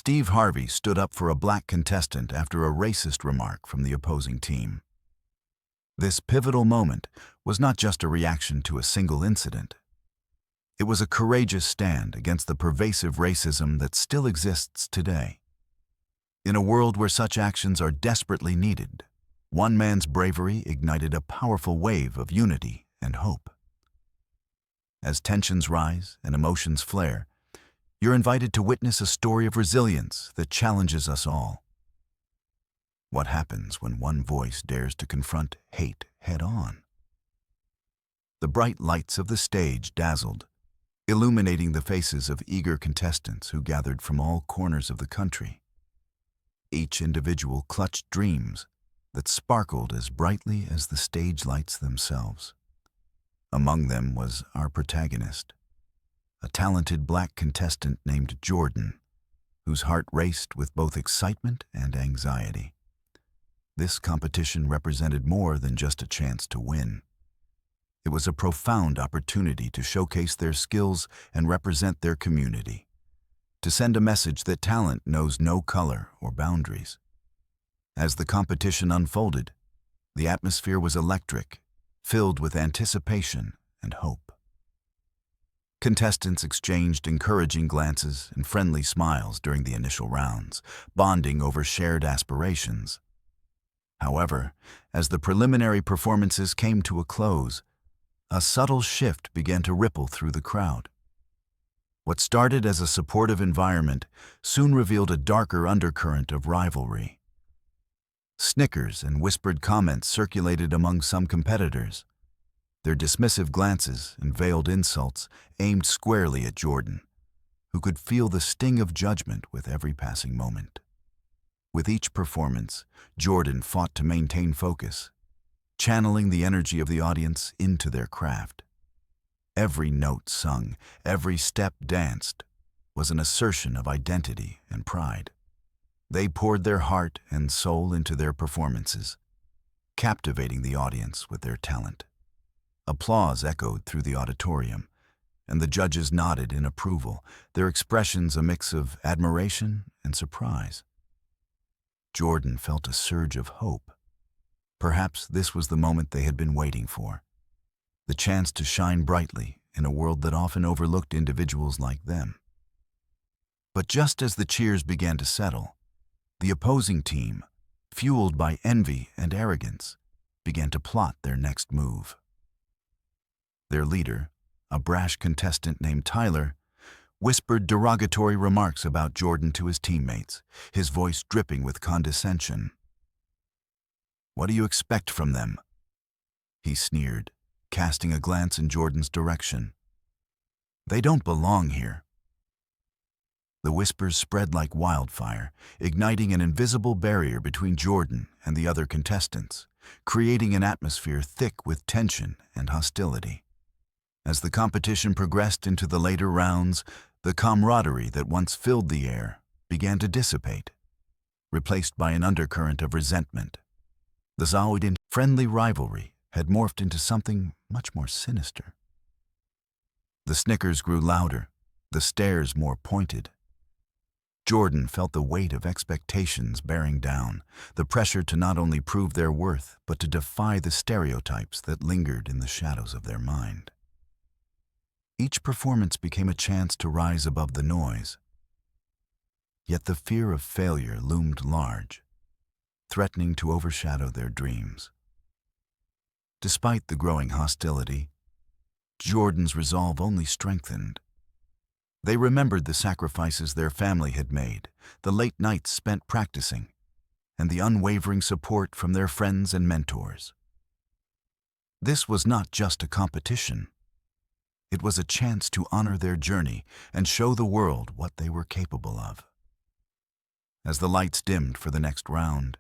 Steve Harvey stood up for a black contestant after a racist remark from the opposing team. This pivotal moment was not just a reaction to a single incident. It was a courageous stand against the pervasive racism that still exists today. In a world where such actions are desperately needed, one man's bravery ignited a powerful wave of unity and hope. As tensions rise and emotions flare, you're invited to witness a story of resilience that challenges us all. What happens when one voice dares to confront hate head-on? The bright lights of the stage dazzled, illuminating the faces of eager contestants who gathered from all corners of the country. Each individual clutched dreams that sparkled as brightly as the stage lights themselves. Among them was our protagonist, a talented black contestant named Jordan, whose heart raced with both excitement and anxiety. This competition represented more than just a chance to win. It was a profound opportunity to showcase their skills and represent their community, to send a message that talent knows no color or boundaries. As the competition unfolded, the atmosphere was electric, filled with anticipation and hope. Contestants exchanged encouraging glances and friendly smiles during the initial rounds, bonding over shared aspirations. However, as the preliminary performances came to a close, a subtle shift began to ripple through the crowd. What started as a supportive environment soon revealed a darker undercurrent of rivalry. Snickers and whispered comments circulated among some competitors, their dismissive glances and veiled insults aimed squarely at Jordan, who could feel the sting of judgment with every passing moment. With each performance, Jordan fought to maintain focus, channeling the energy of the audience into their craft. Every note sung, every step danced, was an assertion of identity and pride. They poured their heart and soul into their performances, captivating the audience with their talent. Applause echoed through the auditorium, and the judges nodded in approval, their expressions a mix of admiration and surprise. Jordan felt a surge of hope. Perhaps this was the moment they had been waiting for, the chance to shine brightly in a world that often overlooked individuals like them. But just as the cheers began to settle, the opposing team, fueled by envy and arrogance, began to plot their next move. Their leader, a brash contestant named Tyler, whispered derogatory remarks about Jordan to his teammates, his voice dripping with condescension. "What do you expect from them?" he sneered, casting a glance in Jordan's direction. "They don't belong here." The whispers spread like wildfire, igniting an invisible barrier between Jordan and the other contestants, creating an atmosphere thick with tension and hostility. As the competition progressed into the later rounds, the camaraderie that once filled the air began to dissipate, replaced by an undercurrent of resentment. The Zawidin friendly rivalry had morphed into something much more sinister. The snickers grew louder, the stares more pointed. Jordan felt the weight of expectations bearing down, the pressure to not only prove their worth, but to defy the stereotypes that lingered in the shadows of their mind. Each performance became a chance to rise above the noise. Yet the fear of failure loomed large, threatening to overshadow their dreams. Despite the growing hostility, Jordan's resolve only strengthened. They remembered the sacrifices their family had made, the late nights spent practicing, and the unwavering support from their friends and mentors. This was not just a competition. It was a chance to honor their journey and show the world what they were capable of. As the lights dimmed for the next round,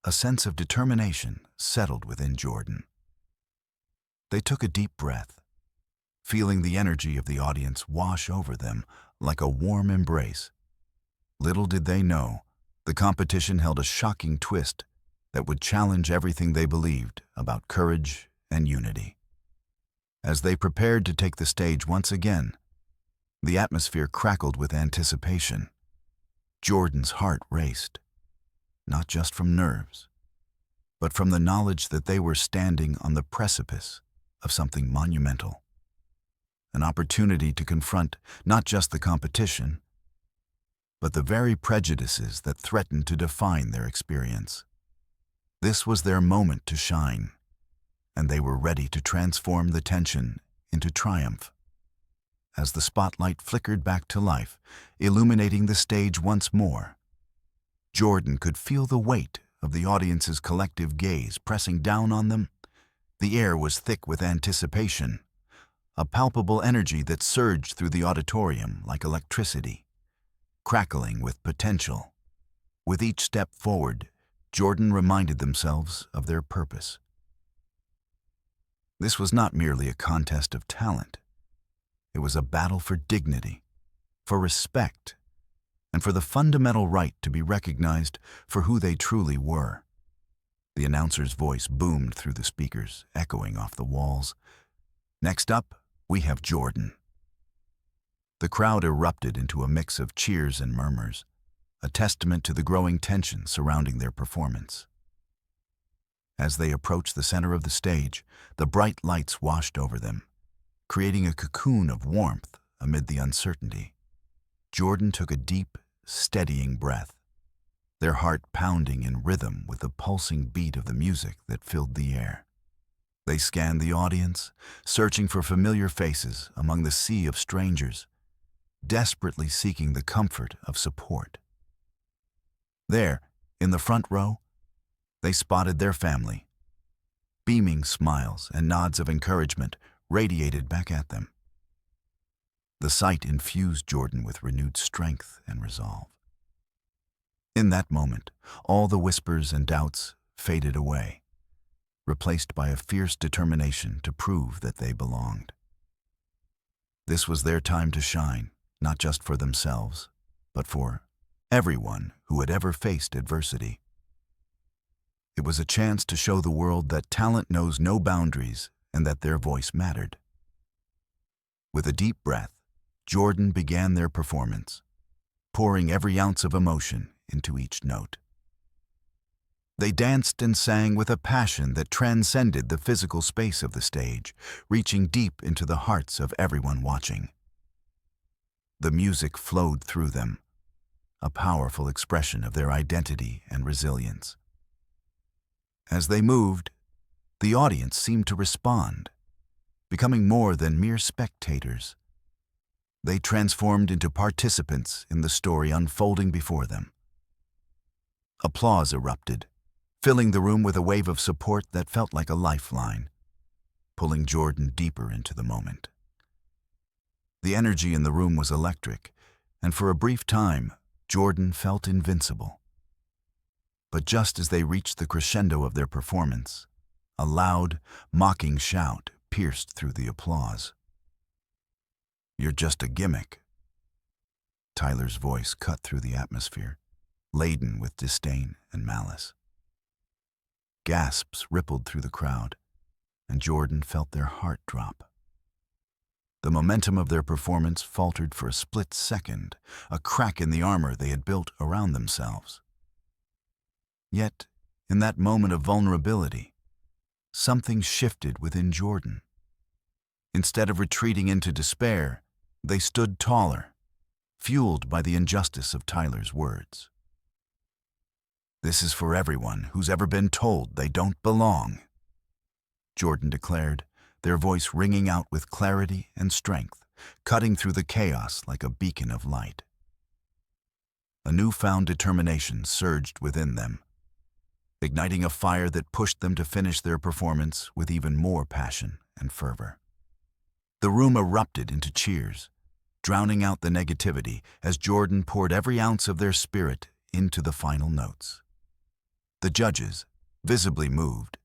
a sense of determination settled within Jordan. They took a deep breath, feeling the energy of the audience wash over them like a warm embrace. Little did they know, the competition held a shocking twist that would challenge everything they believed about courage and unity. As they prepared to take the stage once again, the atmosphere crackled with anticipation. Jordan's heart raced, not just from nerves, but from the knowledge that they were standing on the precipice of something monumental. An opportunity to confront not just the competition, but the very prejudices that threatened to define their experience. This was their moment to shine, and they were ready to transform the tension into triumph. As the spotlight flickered back to life, illuminating the stage once more, Jordan could feel the weight of the audience's collective gaze pressing down on them. The air was thick with anticipation, a palpable energy that surged through the auditorium like electricity, crackling with potential. With each step forward, Jordan reminded themselves of their purpose. This was not merely a contest of talent. It was a battle for dignity, for respect, and for the fundamental right to be recognized for who they truly were. The announcer's voice boomed through the speakers, echoing off the walls. "Next up, we have Jordan." The crowd erupted into a mix of cheers and murmurs, a testament to the growing tension surrounding their performance. As they approached the center of the stage, the bright lights washed over them, creating a cocoon of warmth amid the uncertainty. Jordan took a deep, steadying breath, their heart pounding in rhythm with the pulsing beat of the music that filled the air. They scanned the audience, searching for familiar faces among the sea of strangers, desperately seeking the comfort of support. There, in the front row, they spotted their family. Beaming smiles and nods of encouragement radiated back at them. The sight infused Jordan with renewed strength and resolve. In that moment, all the whispers and doubts faded away, replaced by a fierce determination to prove that they belonged. This was their time to shine, not just for themselves, but for everyone who had ever faced adversity. It was a chance to show the world that talent knows no boundaries and that their voice mattered. With a deep breath, Jordan began their performance, pouring every ounce of emotion into each note. They danced and sang with a passion that transcended the physical space of the stage, reaching deep into the hearts of everyone watching. The music flowed through them, a powerful expression of their identity and resilience. As they moved, the audience seemed to respond, becoming more than mere spectators. They transformed into participants in the story unfolding before them. Applause erupted, filling the room with a wave of support that felt like a lifeline, pulling Jordan deeper into the moment. The energy in the room was electric, and for a brief time, Jordan felt invincible. But just as they reached the crescendo of their performance, a loud, mocking shout pierced through the applause. "You're just a gimmick." Tyler's voice cut through the atmosphere, laden with disdain and malice. Gasps rippled through the crowd, and Jordan felt their heart drop. The momentum of their performance faltered for a split second, a crack in the armor they had built around themselves. Yet, in that moment of vulnerability, something shifted within Jordan. Instead of retreating into despair, they stood taller, fueled by the injustice of Tyler's words. "This is for everyone who's ever been told they don't belong," Jordan declared, their voice ringing out with clarity and strength, cutting through the chaos like a beacon of light. A newfound determination surged within them, igniting a fire that pushed them to finish their performance with even more passion and fervor. The room erupted into cheers, drowning out the negativity as Jordan poured every ounce of their spirit into the final notes. The judges, visibly moved,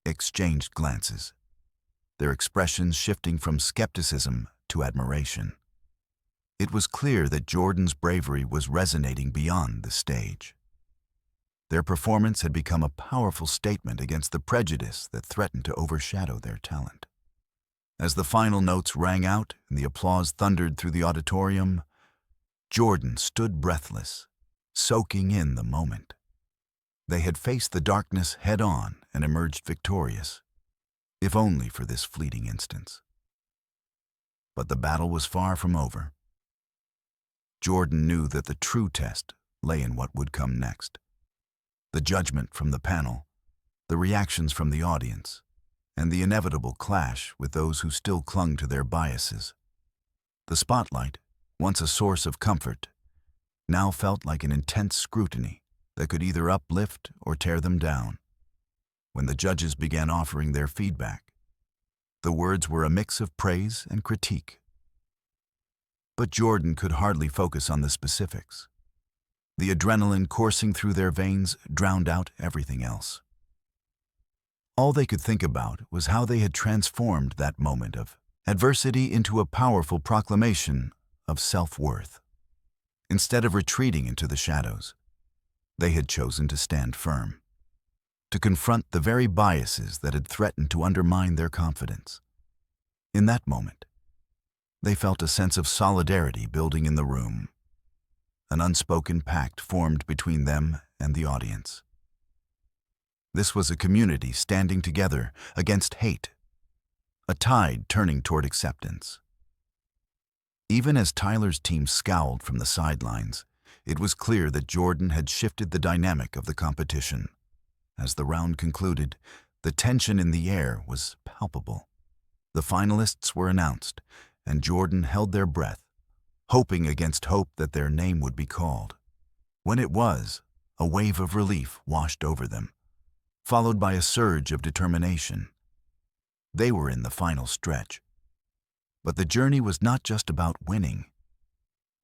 exchanged glances, their expressions shifting from skepticism to admiration. It was clear that Jordan's bravery was resonating beyond the stage. Their performance had become a powerful statement against the prejudice that threatened to overshadow their talent. As the final notes rang out and the applause thundered through the auditorium, Jordan stood breathless, soaking in the moment. They had faced the darkness head-on and emerged victorious, if only for this fleeting instance. But the battle was far from over. Jordan knew that the true test lay in what would come next. The judgment from the panel, the reactions from the audience, and the inevitable clash with those who still clung to their biases. The spotlight, once a source of comfort, now felt like an intense scrutiny that could either uplift or tear them down. When the judges began offering their feedback, the words were a mix of praise and critique. But Jordan could hardly focus on the specifics. The adrenaline coursing through their veins drowned out everything else. All they could think about was how they had transformed that moment of adversity into a powerful proclamation of self-worth. Instead of retreating into the shadows, they had chosen to stand firm, to confront the very biases that had threatened to undermine their confidence. In that moment, they felt a sense of solidarity building in the room, an unspoken pact formed between them and the audience. This was a community standing together against hate, a tide turning toward acceptance. Even as Tyler's team scowled from the sidelines, it was clear that Jordan had shifted the dynamic of the competition. As the round concluded, the tension in the air was palpable. The finalists were announced, and Jordan held their breath, hoping against hope that their name would be called. When it was, a wave of relief washed over them, followed by a surge of determination. They were in the final stretch. But the journey was not just about winning.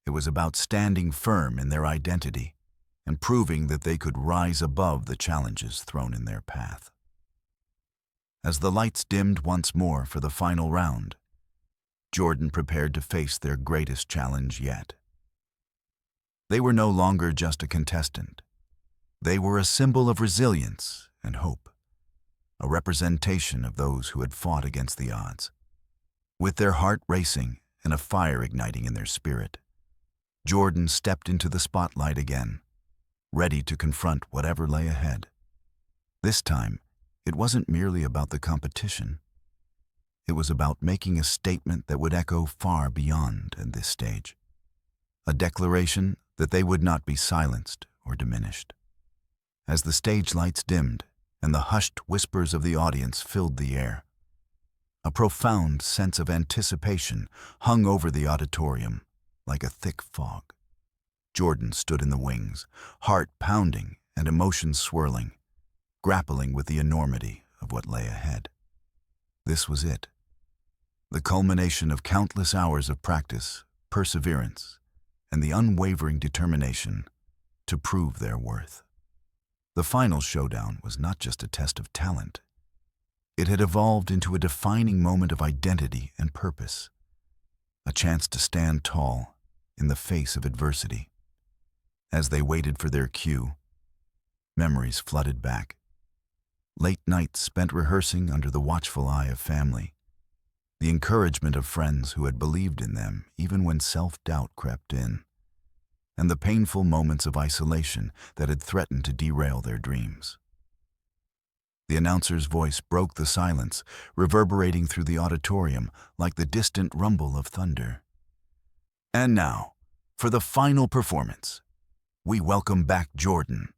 It was about standing firm in their identity and proving that they could rise above the challenges thrown in their path. As the lights dimmed once more for the final round, Jordan prepared to face their greatest challenge yet. They were no longer just a contestant. They were a symbol of resilience and hope, a representation of those who had fought against the odds. With their heart racing and a fire igniting in their spirit, Jordan stepped into the spotlight again, ready to confront whatever lay ahead. This time, it wasn't merely about the competition. It was about making a statement that would echo far beyond this stage, a declaration that they would not be silenced or diminished. As the stage lights dimmed and the hushed whispers of the audience filled the air, a profound sense of anticipation hung over the auditorium like a thick fog. Jordan stood in the wings, heart pounding and emotions swirling, grappling with the enormity of what lay ahead. This was it, the culmination of countless hours of practice, perseverance, and the unwavering determination to prove their worth. The final showdown was not just a test of talent. It had evolved into a defining moment of identity and purpose, a chance to stand tall in the face of adversity. As they waited for their cue, memories flooded back. Late nights spent rehearsing under the watchful eye of family, the encouragement of friends who had believed in them even when self-doubt crept in, and the painful moments of isolation that had threatened to derail their dreams. The announcer's voice broke the silence, reverberating through the auditorium like the distant rumble of thunder. And now, for the final performance, we welcome back Jordan.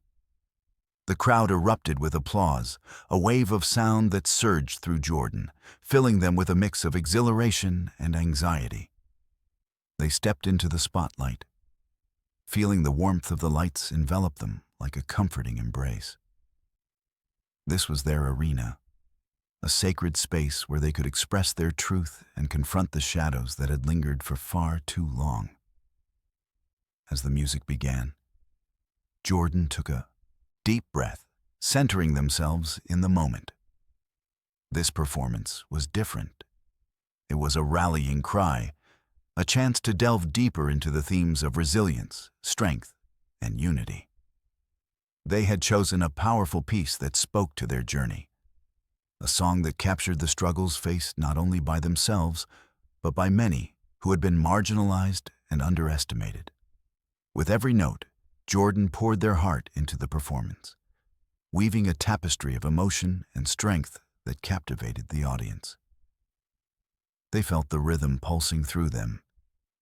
The crowd erupted with applause, a wave of sound that surged through Jordan, filling them with a mix of exhilaration and anxiety. They stepped into the spotlight, feeling the warmth of the lights envelop them like a comforting embrace. This was their arena, a sacred space where they could express their truth and confront the shadows that had lingered for far too long. As the music began, Jordan took a deep breath, centering themselves in the moment. This performance was different. It was a rallying cry, a chance to delve deeper into the themes of resilience, strength, and unity. They had chosen a powerful piece that spoke to their journey, a song that captured the struggles faced not only by themselves, but by many who had been marginalized and underestimated. With every note, Jordan poured their heart into the performance, weaving a tapestry of emotion and strength that captivated the audience. They felt the rhythm pulsing through them,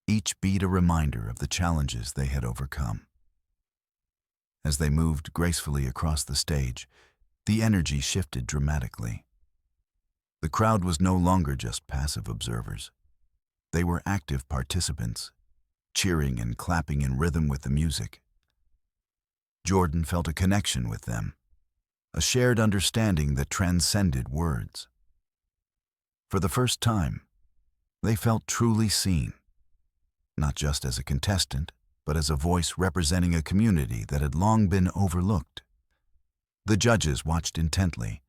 each beat a reminder of the challenges they had overcome. As they moved gracefully across the stage, the energy shifted dramatically. The crowd was no longer just passive observers. They were active participants, cheering and clapping in rhythm with the music. Jordan felt a connection with them, a shared understanding that transcended words. For the first time, they felt truly seen, not just as a contestant, but as a voice representing a community that had long been overlooked. The judges watched intently,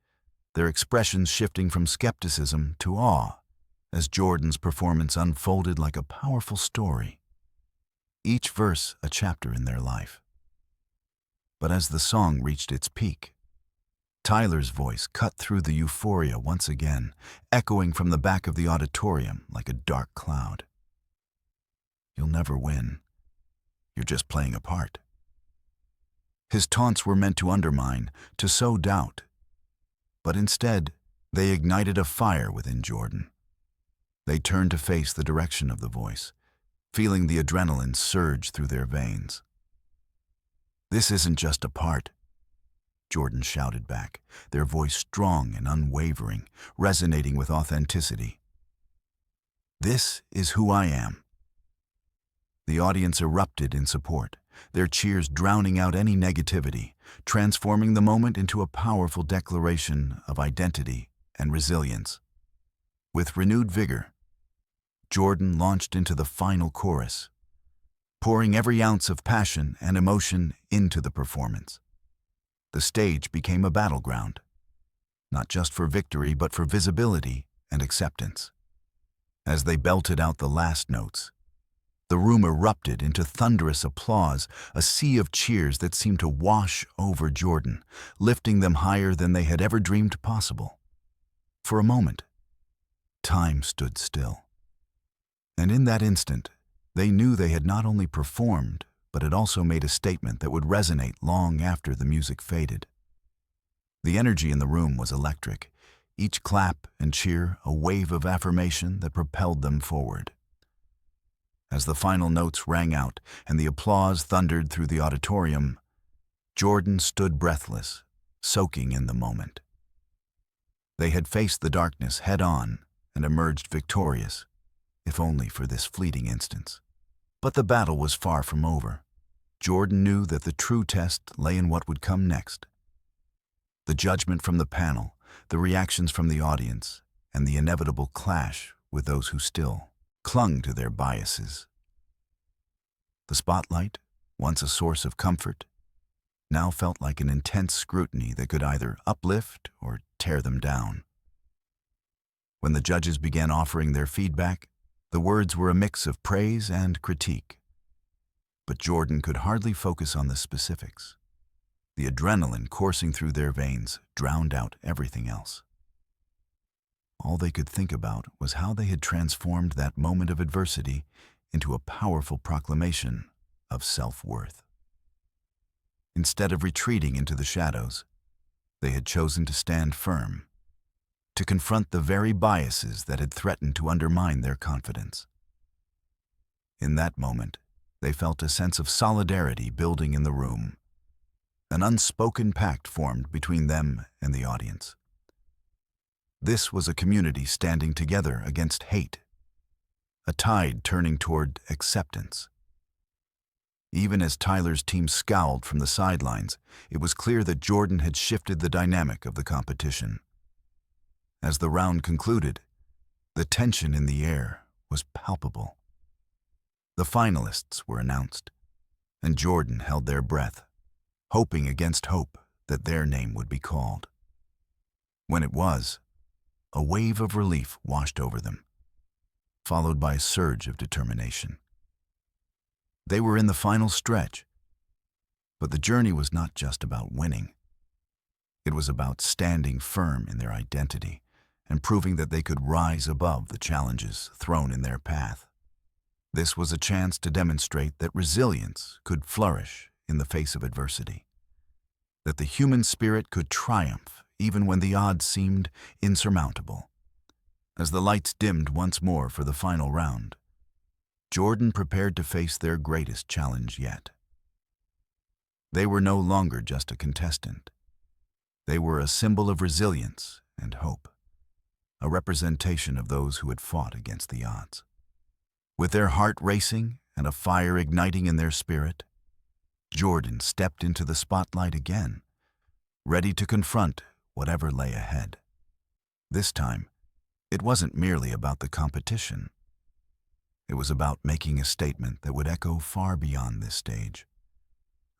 their expressions shifting from skepticism to awe as Jordan's performance unfolded like a powerful story, each verse a chapter in their life. But as the song reached its peak, Tyler's voice cut through the euphoria once again, echoing from the back of the auditorium like a dark cloud. "You'll never win. You're just playing a part." His taunts were meant to undermine, to sow doubt. But instead, they ignited a fire within Jordan. They turned to face the direction of the voice, feeling the adrenaline surge through their veins. "This isn't just a part," Jordan shouted back, their voice strong and unwavering, resonating with authenticity. "This is who I am." The audience erupted in support, their cheers drowning out any negativity, transforming the moment into a powerful declaration of identity and resilience. With renewed vigor, Jordan launched into the final chorus, pouring every ounce of passion and emotion into the performance. The stage became a battleground, not just for victory but for visibility and acceptance. As they belted out the last notes, the room erupted into thunderous applause, a sea of cheers that seemed to wash over Jordan, lifting them higher than they had ever dreamed possible. For a moment, time stood still. And in that instant, they knew they had not only performed, but had also made a statement that would resonate long after the music faded. The energy in the room was electric, each clap and cheer a wave of affirmation that propelled them forward. As the final notes rang out and the applause thundered through the auditorium, Jordan stood breathless, soaking in the moment. They had faced the darkness head-on and emerged victorious, if only for this fleeting instance. But the battle was far from over. Jordan knew that the true test lay in what would come next. The judgment from the panel, the reactions from the audience, and the inevitable clash with those who still clung to their biases. The spotlight, once a source of comfort, now felt like an intense scrutiny that could either uplift or tear them down. When the judges began offering their feedback, the words were a mix of praise and critique. But Jordan could hardly focus on the specifics. The adrenaline coursing through their veins drowned out everything else. All they could think about was how they had transformed that moment of adversity into a powerful proclamation of self-worth. Instead of retreating into the shadows, they had chosen to stand firm, to confront the very biases that had threatened to undermine their confidence. In that moment, they felt a sense of solidarity building in the room, an unspoken pact formed between them and the audience. This was a community standing together against hate, a tide turning toward acceptance. Even as Tyler's team scowled from the sidelines, it was clear that Jordan had shifted the dynamic of the competition. As the round concluded, the tension in the air was palpable. The finalists were announced, and Jordan held their breath, hoping against hope that their name would be called. When it was, a wave of relief washed over them, followed by a surge of determination. They were in the final stretch, but the journey was not just about winning. It was about standing firm in their identity and proving that they could rise above the challenges thrown in their path. This was a chance to demonstrate that resilience could flourish in the face of adversity, that the human spirit could triumph even when the odds seemed insurmountable. As the lights dimmed once more for the final round, Jordan prepared to face their greatest challenge yet. They were no longer just a contestant. They were a symbol of resilience and hope, a representation of those who had fought against the odds. With their heart racing and a fire igniting in their spirit, Jordan stepped into the spotlight again, ready to confront whatever lay ahead. This time, it wasn't merely about the competition. It was about making a statement that would echo far beyond this stage,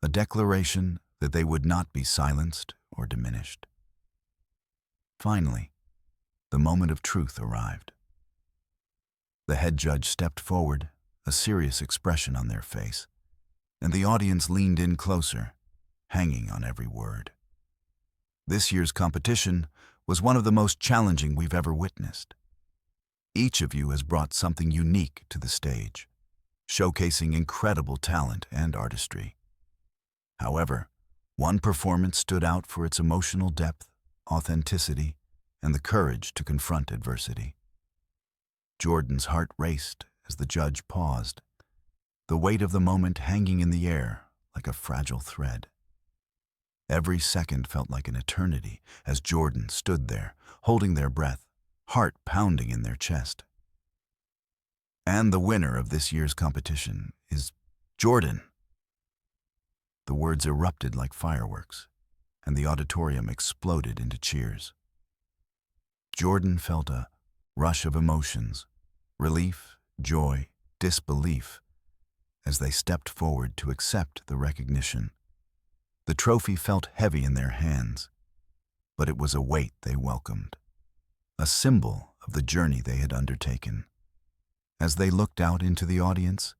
a declaration that they would not be silenced or diminished. Finally, the moment of truth arrived. The head judge stepped forward, a serious expression on their face, and the audience leaned in closer, hanging on every word. This year's competition was one of the most challenging we've ever witnessed. Each of you has brought something unique to the stage, showcasing incredible talent and artistry. However, one performance stood out for its emotional depth, authenticity, and the courage to confront adversity. Jordan's heart raced as the judge paused, the weight of the moment hanging in the air like a fragile thread. Every second felt like an eternity as Jordan stood there, holding their breath, heart pounding in their chest. And the winner of this year's competition is Jordan. The words erupted like fireworks, and the auditorium exploded into cheers. Jordan felt a rush of emotions, relief, joy, disbelief, as they stepped forward to accept the recognition. The trophy felt heavy in their hands, but it was a weight they welcomed, a symbol of the journey they had undertaken. As they looked out into the audience,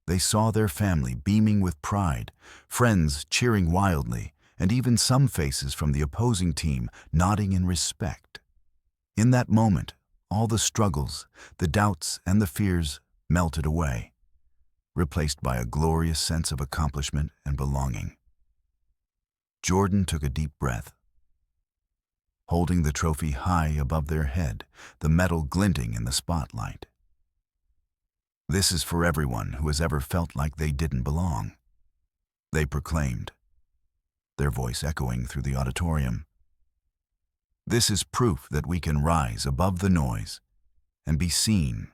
they saw their family beaming with pride, friends cheering wildly, and even some faces from the opposing team nodding in respect. In that moment, all the struggles, the doubts, and the fears melted away, replaced by a glorious sense of accomplishment and belonging. Jordan took a deep breath, holding the trophy high above their head, the metal glinting in the spotlight. "This is for everyone who has ever felt like they didn't belong," they proclaimed, their voice echoing through the auditorium. "This is proof that we can rise above the noise and be seen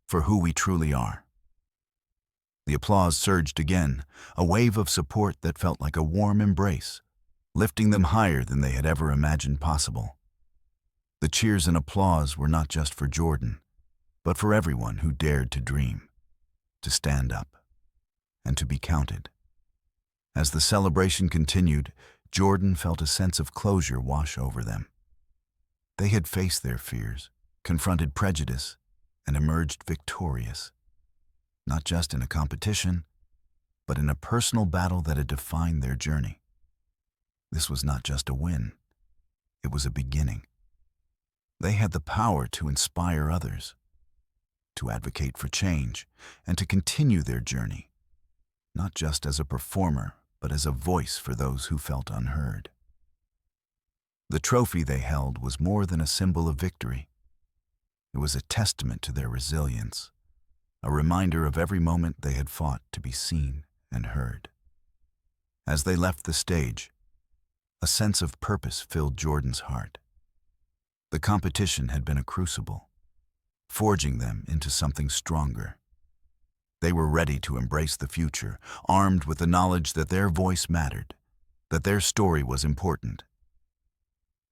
for who we truly are." The applause surged again, a wave of support that felt like a warm embrace, lifting them higher than they had ever imagined possible. The cheers and applause were not just for Jordan, but for everyone who dared to dream, to stand up, and to be counted. As the celebration continued, Jordan felt a sense of closure wash over them. They had faced their fears, confronted prejudice, and emerged victorious, not just in a competition, but in a personal battle that had defined their journey. This was not just a win, it was a beginning. They had the power to inspire others, to advocate for change, and to continue their journey, not just as a performer, but as a voice for those who felt unheard. The trophy they held was more than a symbol of victory. It was a testament to their resilience, a reminder of every moment they had fought to be seen and heard. As they left the stage, a sense of purpose filled Jordan's heart. The competition had been a crucible, forging them into something stronger. They were ready to embrace the future, armed with the knowledge that their voice mattered, that their story was important,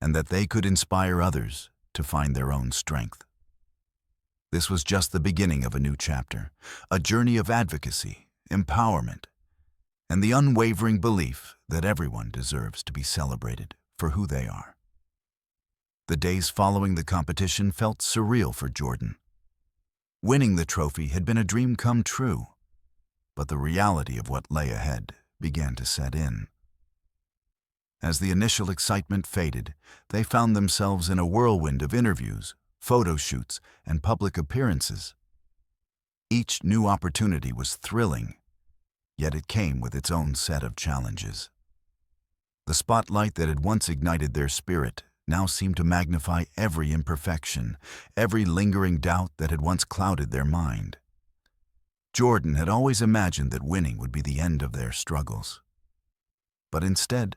and that they could inspire others to find their own strength. This was just the beginning of a new chapter, a journey of advocacy, empowerment, and the unwavering belief that everyone deserves to be celebrated for who they are. The days following the competition felt surreal for Jordan. Winning the trophy had been a dream come true, but the reality of what lay ahead began to set in. As the initial excitement faded, they found themselves in a whirlwind of interviews, photo shoots, and public appearances. Each new opportunity was thrilling, Yet it came with its own set of challenges. The spotlight that had once ignited their spirit now seemed to magnify every imperfection, every lingering doubt that had once clouded their mind. Jordan had always imagined that winning would be the end of their struggles. But instead,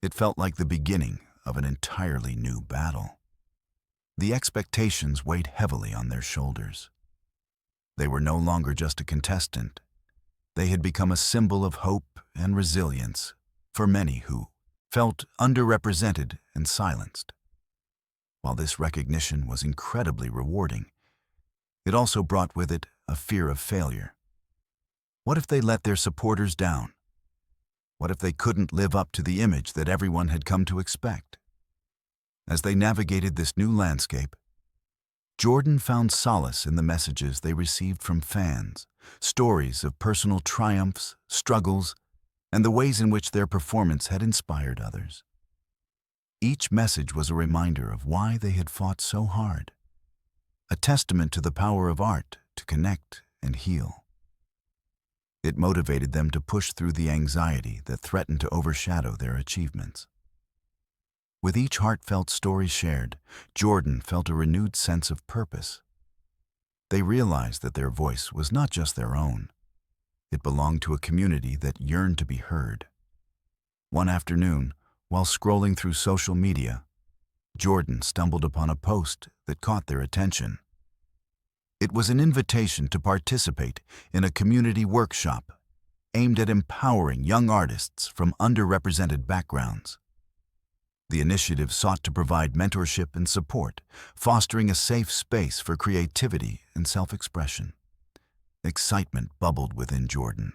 it felt like the beginning of an entirely new battle. The expectations weighed heavily on their shoulders. They were no longer just a contestant. They had become a symbol of hope and resilience for many who felt underrepresented and silenced. While this recognition was incredibly rewarding, it also brought with it a fear of failure. What if they let their supporters down? What if they couldn't live up to the image that everyone had come to expect? As they navigated this new landscape, Jordan found solace in the messages they received from fans, stories of personal triumphs, struggles, and the ways in which their performance had inspired others. Each message was a reminder of why they had fought so hard, a testament to the power of art to connect and heal. It motivated them to push through the anxiety that threatened to overshadow their achievements. With each heartfelt story shared, Jordan felt a renewed sense of purpose. They realized that their voice was not just their own. It belonged to a community that yearned to be heard. One afternoon, while scrolling through social media, Jordan stumbled upon a post that caught their attention. It was an invitation to participate in a community workshop aimed at empowering young artists from underrepresented backgrounds. The initiative sought to provide mentorship and support, fostering a safe space for creativity and self-expression. Excitement bubbled within Jordan.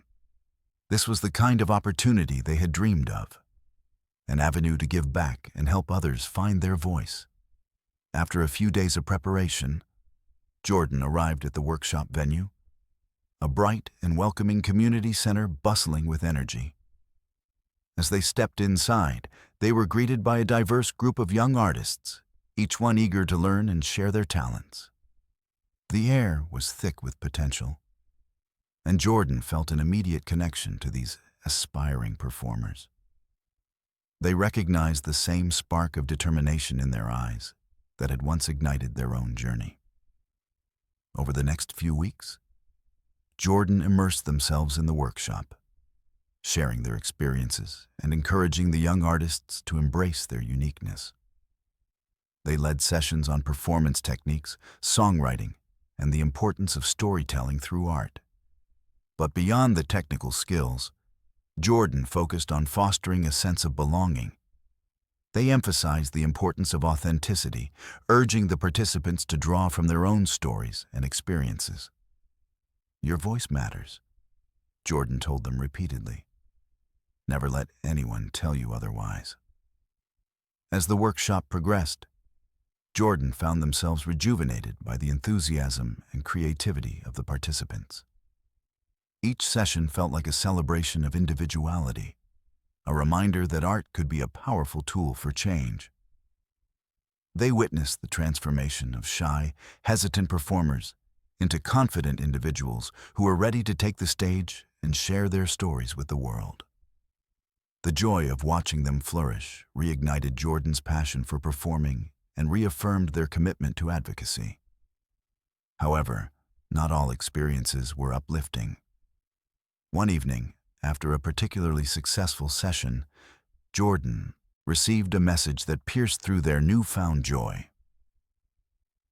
This was the kind of opportunity they had dreamed of, an avenue to give back and help others find their voice. After a few days of preparation, Jordan arrived at the workshop venue, a bright and welcoming community center bustling with energy. As they stepped inside, they were greeted by a diverse group of young artists, each one eager to learn and share their talents. The air was thick with potential, and Jordan felt an immediate connection to these aspiring performers. They recognized the same spark of determination in their eyes that had once ignited their own journey. Over the next few weeks, Jordan immersed themselves in the workshop, sharing their experiences and encouraging the young artists to embrace their uniqueness. They led sessions on performance techniques, songwriting, and the importance of storytelling through art. But beyond the technical skills, Jordan focused on fostering a sense of belonging. They emphasized the importance of authenticity, urging the participants to draw from their own stories and experiences. "Your voice matters," Jordan told them repeatedly. "Never let anyone tell you otherwise." As the workshop progressed, Jordan found themselves rejuvenated by the enthusiasm and creativity of the participants. Each session felt like a celebration of individuality, a reminder that art could be a powerful tool for change. They witnessed the transformation of shy, hesitant performers into confident individuals who were ready to take the stage and share their stories with the world. The joy of watching them flourish reignited Jordan's passion for performing and reaffirmed their commitment to advocacy. However, not all experiences were uplifting. One evening, after a particularly successful session, Jordan received a message that pierced through their newfound joy.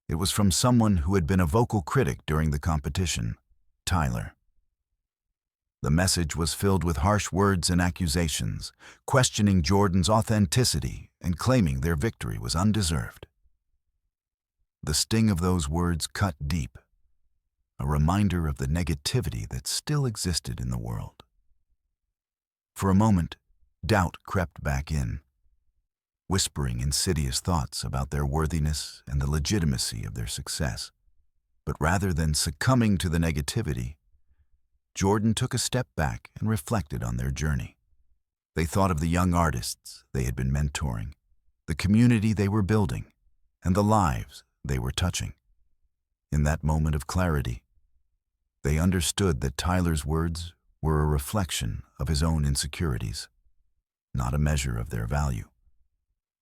It was from someone who had been a vocal critic during the competition, Tyler. The message was filled with harsh words and accusations, questioning Jordan's authenticity and claiming their victory was undeserved. The sting of those words cut deep, a reminder of the negativity that still existed in the world. For a moment, doubt crept back in, whispering insidious thoughts about their worthiness and the legitimacy of their success. But rather than succumbing to the negativity, Jordan took a step back and reflected on their journey. They thought of the young artists they had been mentoring, the community they were building, and the lives they were touching. In that moment of clarity, they understood that Tyler's words were a reflection of his own insecurities, not a measure of their value.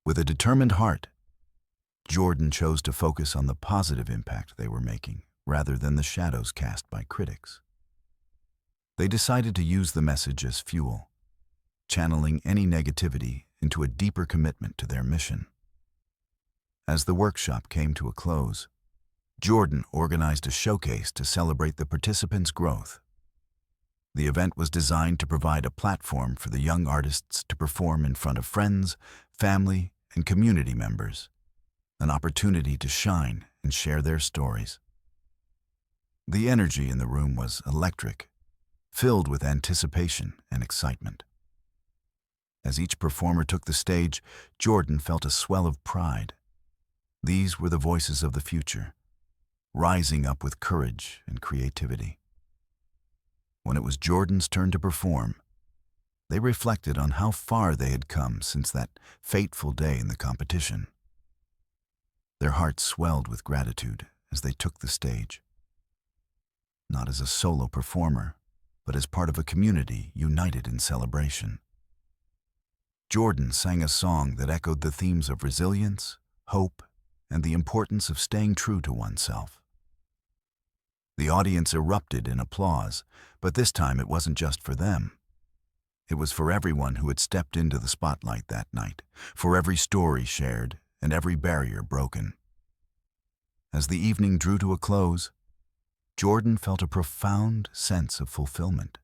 With a determined heart, Jordan chose to focus on the positive impact they were making rather than the shadows cast by critics. They decided to use the message as fuel, channeling any negativity into a deeper commitment to their mission. As the workshop came to a close, Jordan organized a showcase to celebrate the participants' growth. The event was designed to provide a platform for the young artists to perform in front of friends, family, and community members, an opportunity to shine and share their stories. The energy in the room was electric, filled with anticipation and excitement. As each performer took the stage, Jordan felt a swell of pride. These were the voices of the future, rising up with courage and creativity. When it was Jordan's turn to perform, they reflected on how far they had come since that fateful day in the competition. Their hearts swelled with gratitude as they took the stage. Not as a solo performer, but as part of a community united in celebration. Jordan sang a song that echoed the themes of resilience, hope, and the importance of staying true to oneself. The audience erupted in applause, but this time it wasn't just for them. It was for everyone who had stepped into the spotlight that night, for every story shared and every barrier broken. As the evening drew to a close, Jordan felt a profound sense of fulfillment.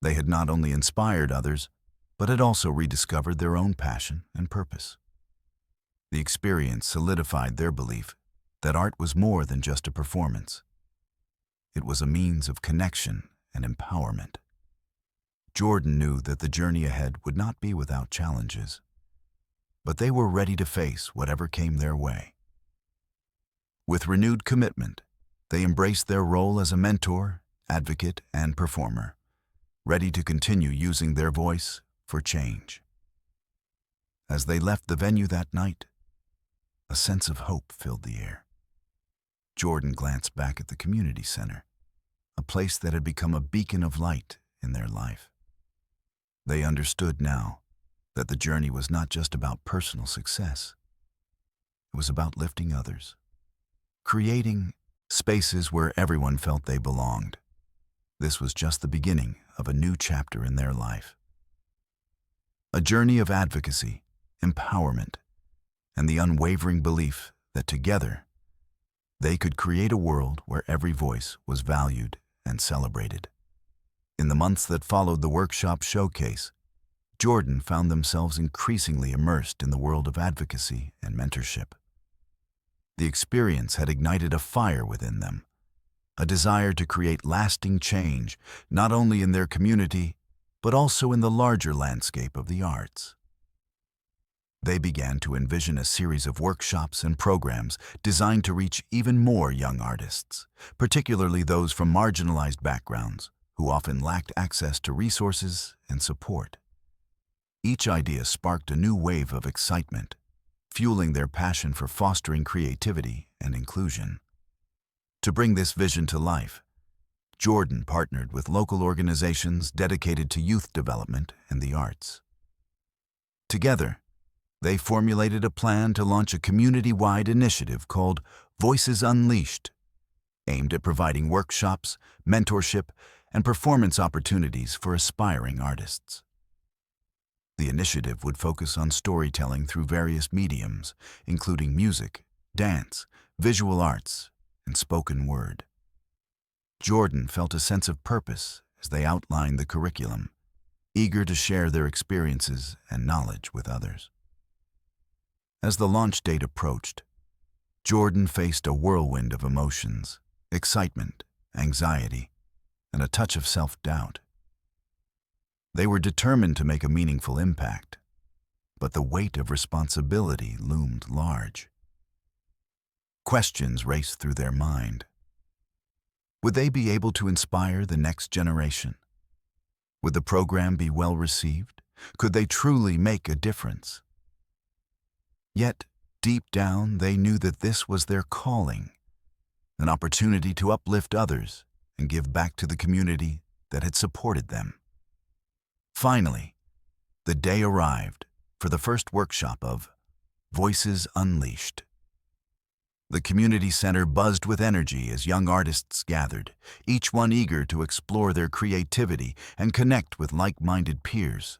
They had not only inspired others, but had also rediscovered their own passion and purpose. The experience solidified their belief that art was more than just a performance. It was a means of connection and empowerment. Jordan knew that the journey ahead would not be without challenges, but they were ready to face whatever came their way. With renewed commitment, they embraced their role as a mentor, advocate, and performer, ready to continue using their voice for change. As they left the venue that night, a sense of hope filled the air. Jordan glanced back at the community center, a place that had become a beacon of light in their life. They understood now that the journey was not just about personal success. It was about lifting others, creating spaces where everyone felt they belonged. This was just the beginning of a new chapter in their life. A journey of advocacy, empowerment, and the unwavering belief that together they could create a world where every voice was valued and celebrated. In the months that followed the workshop showcase, Jordan found themselves increasingly immersed in the world of advocacy and mentorship. The experience had ignited a fire within them, a desire to create lasting change, not only in their community, but also in the larger landscape of the arts. They began to envision a series of workshops and programs designed to reach even more young artists, particularly those from marginalized backgrounds who often lacked access to resources and support. Each idea sparked a new wave of excitement, fueling their passion for fostering creativity and inclusion. To bring this vision to life, Jordan partnered with local organizations dedicated to youth development and the arts. Together, they formulated a plan to launch a community-wide initiative called Voices Unleashed, aimed at providing workshops, mentorship, and performance opportunities for aspiring artists. The initiative would focus on storytelling through various mediums, including music, dance, visual arts, and spoken word. Jordan felt a sense of purpose as they outlined the curriculum, eager to share their experiences and knowledge with others. As the launch date approached, Jordan faced a whirlwind of emotions, excitement, anxiety, and a touch of self-doubt. They were determined to make a meaningful impact, but the weight of responsibility loomed large. Questions raced through their mind. Would they be able to inspire the next generation? Would the program be well received? Could they truly make a difference? Yet, deep down, they knew that this was their calling, an opportunity to uplift others and give back to the community that had supported them. Finally, the day arrived for the first workshop of Voices Unleashed. The community center buzzed with energy as young artists gathered, each one eager to explore their creativity and connect with like-minded peers.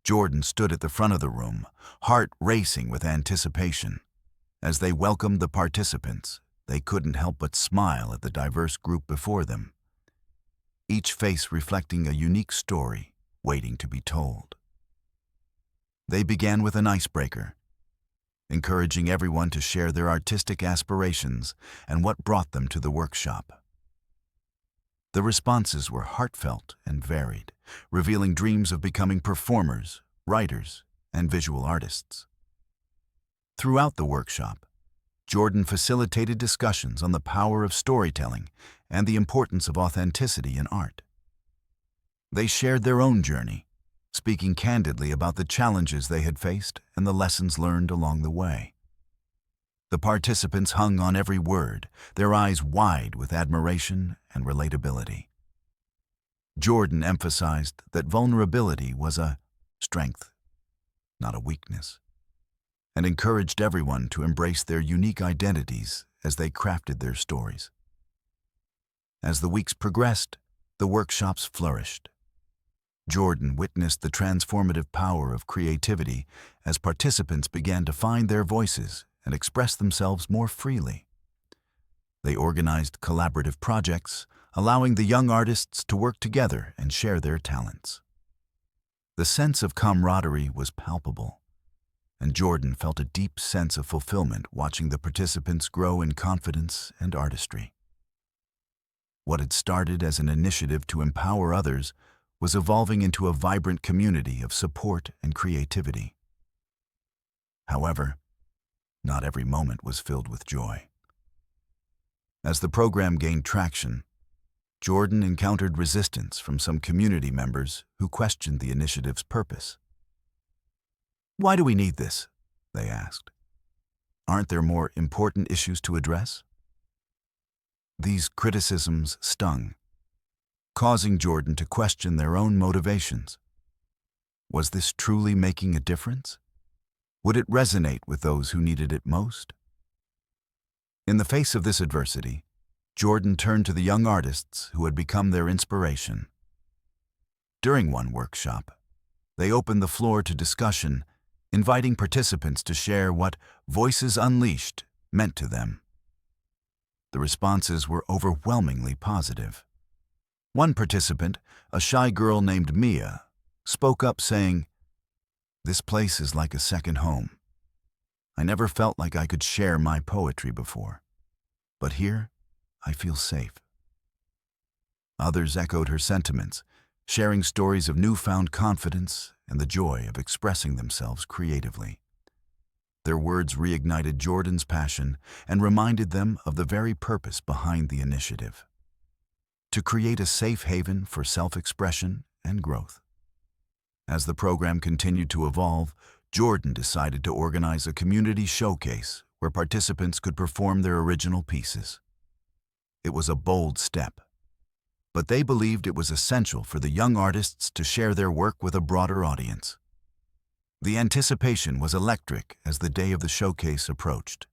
Jordan stood at the front of the room, heart racing with anticipation. As they welcomed the participants, they couldn't help but smile at the diverse group before them, each face reflecting a unique story waiting to be told. They began with an icebreaker, encouraging everyone to share their artistic aspirations and what brought them to the workshop. The responses were heartfelt and varied, revealing dreams of becoming performers, writers, and visual artists. Throughout the workshop, Jordan facilitated discussions on the power of storytelling and the importance of authenticity in art. They shared their own journey, speaking candidly about the challenges they had faced and the lessons learned along the way. The participants hung on every word, their eyes wide with admiration and relatability. Jordan emphasized that vulnerability was a strength, not a weakness, and encouraged everyone to embrace their unique identities as they crafted their stories. As the weeks progressed, the workshops flourished. Jordan witnessed the transformative power of creativity as participants began to find their voices and express themselves more freely. They organized collaborative projects, allowing the young artists to work together and share their talents. The sense of camaraderie was palpable, and Jordan felt a deep sense of fulfillment watching the participants grow in confidence and artistry. What had started as an initiative to empower others was evolving into a vibrant community of support and creativity. However, not every moment was filled with joy. As the program gained traction, Jordan encountered resistance from some community members who questioned the initiative's purpose. "Why do we need this?" they asked. "Aren't there more important issues to address?" These criticisms stung, causing Jordan to question their own motivations. Was this truly making a difference? Would it resonate with those who needed it most? In the face of this adversity, Jordan turned to the young artists who had become their inspiration. During one workshop, they opened the floor to discussion, inviting participants to share what Voices Unleashed meant to them. The responses were overwhelmingly positive. One participant, a shy girl named Mia, spoke up saying, "This place is like a second home. I never felt like I could share my poetry before, but here I feel safe." Others echoed her sentiments, sharing stories of newfound confidence and the joy of expressing themselves creatively. Their words reignited Jordan's passion and reminded them of the very purpose behind the initiative: to create a safe haven for self-expression and growth. As the program continued to evolve, Jordan decided to organize a community showcase where participants could perform their original pieces. It was a bold step, but they believed it was essential for the young artists to share their work with a broader audience. The anticipation was electric as the day of the showcase approached.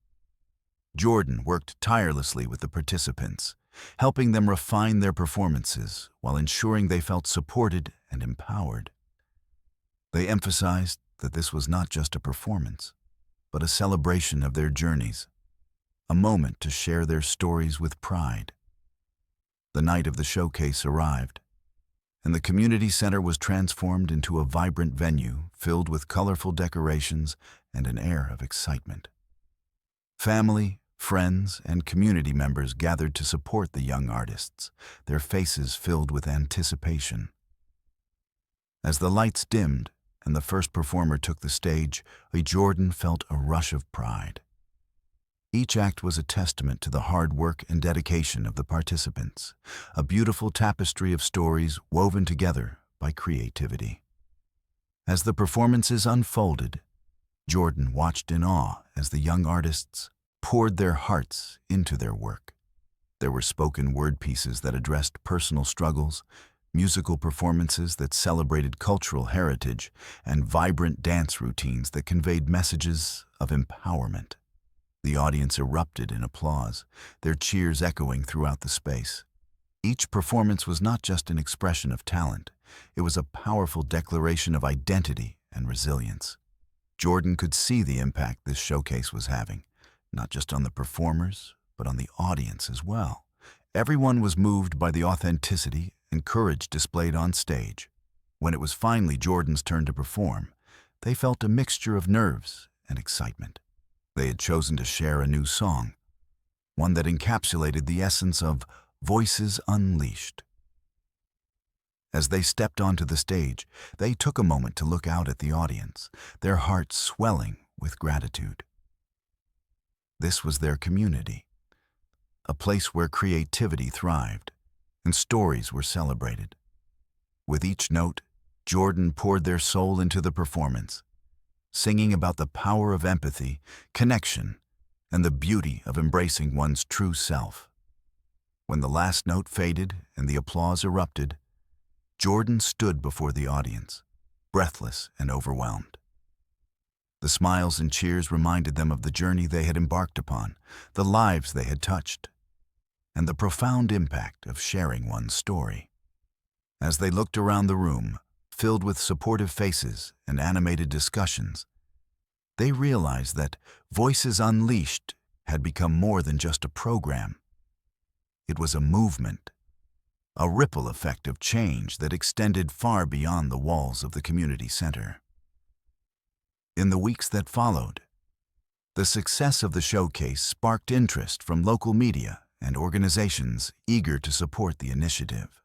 Jordan worked tirelessly with the participants, helping them refine their performances while ensuring they felt supported and empowered. They emphasized that this was not just a performance, but a celebration of their journeys, a moment to share their stories with pride. The night of the showcase arrived, and the community center was transformed into a vibrant venue filled with colorful decorations and an air of excitement. Family, friends, and community members gathered to support the young artists, their faces filled with anticipation. As the lights dimmed and the first performer took the stage, Jordan felt a rush of pride. Each act was a testament to the hard work and dedication of the participants, a beautiful tapestry of stories woven together by creativity. As the performances unfolded, Jordan watched in awe as the young artists poured their hearts into their work. There were spoken word pieces that addressed personal struggles, musical performances that celebrated cultural heritage, and vibrant dance routines that conveyed messages of empowerment. The audience erupted in applause, their cheers echoing throughout the space. Each performance was not just an expression of talent, it was a powerful declaration of identity and resilience. Jordan could see the impact this showcase was having, not just on the performers, but on the audience as well. Everyone was moved by the authenticity and courage displayed on stage. When it was finally Jordan's turn to perform, they felt a mixture of nerves and excitement. They had chosen to share a new song, one that encapsulated the essence of Voices Unleashed. As they stepped onto the stage, they took a moment to look out at the audience, their hearts swelling with gratitude. This was their community, a place where creativity thrived and stories were celebrated. With each note, Jordan poured their soul into the performance, singing about the power of empathy, connection, and the beauty of embracing one's true self. When the last note faded and the applause erupted, Jordan stood before the audience, breathless and overwhelmed. The smiles and cheers reminded them of the journey they had embarked upon, the lives they had touched, and the profound impact of sharing one's story. As they looked around the room, filled with supportive faces and animated discussions, they realized that Voices Unleashed had become more than just a program. It was a movement, a ripple effect of change that extended far beyond the walls of the community center. In the weeks that followed, the success of the showcase sparked interest from local media and organizations eager to support the initiative.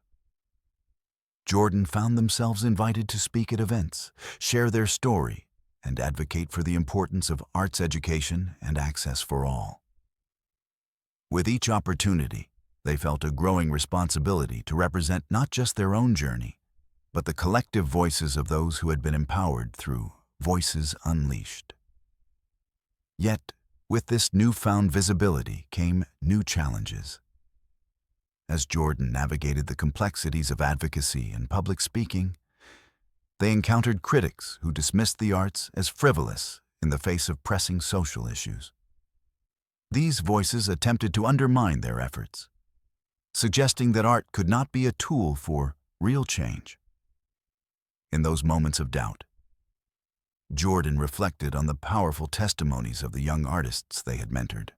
Jordan found themselves invited to speak at events, share their story, and advocate for the importance of arts education and access for all. With each opportunity, they felt a growing responsibility to represent not just their own journey, but the collective voices of those who had been empowered through Voices Unleashed. Yet, with this newfound visibility came new challenges. As Jordan navigated the complexities of advocacy and public speaking, they encountered critics who dismissed the arts as frivolous in the face of pressing social issues. These voices attempted to undermine their efforts, suggesting that art could not be a tool for real change. In those moments of doubt, Jordan reflected on the powerful testimonies of the young artists they had mentored.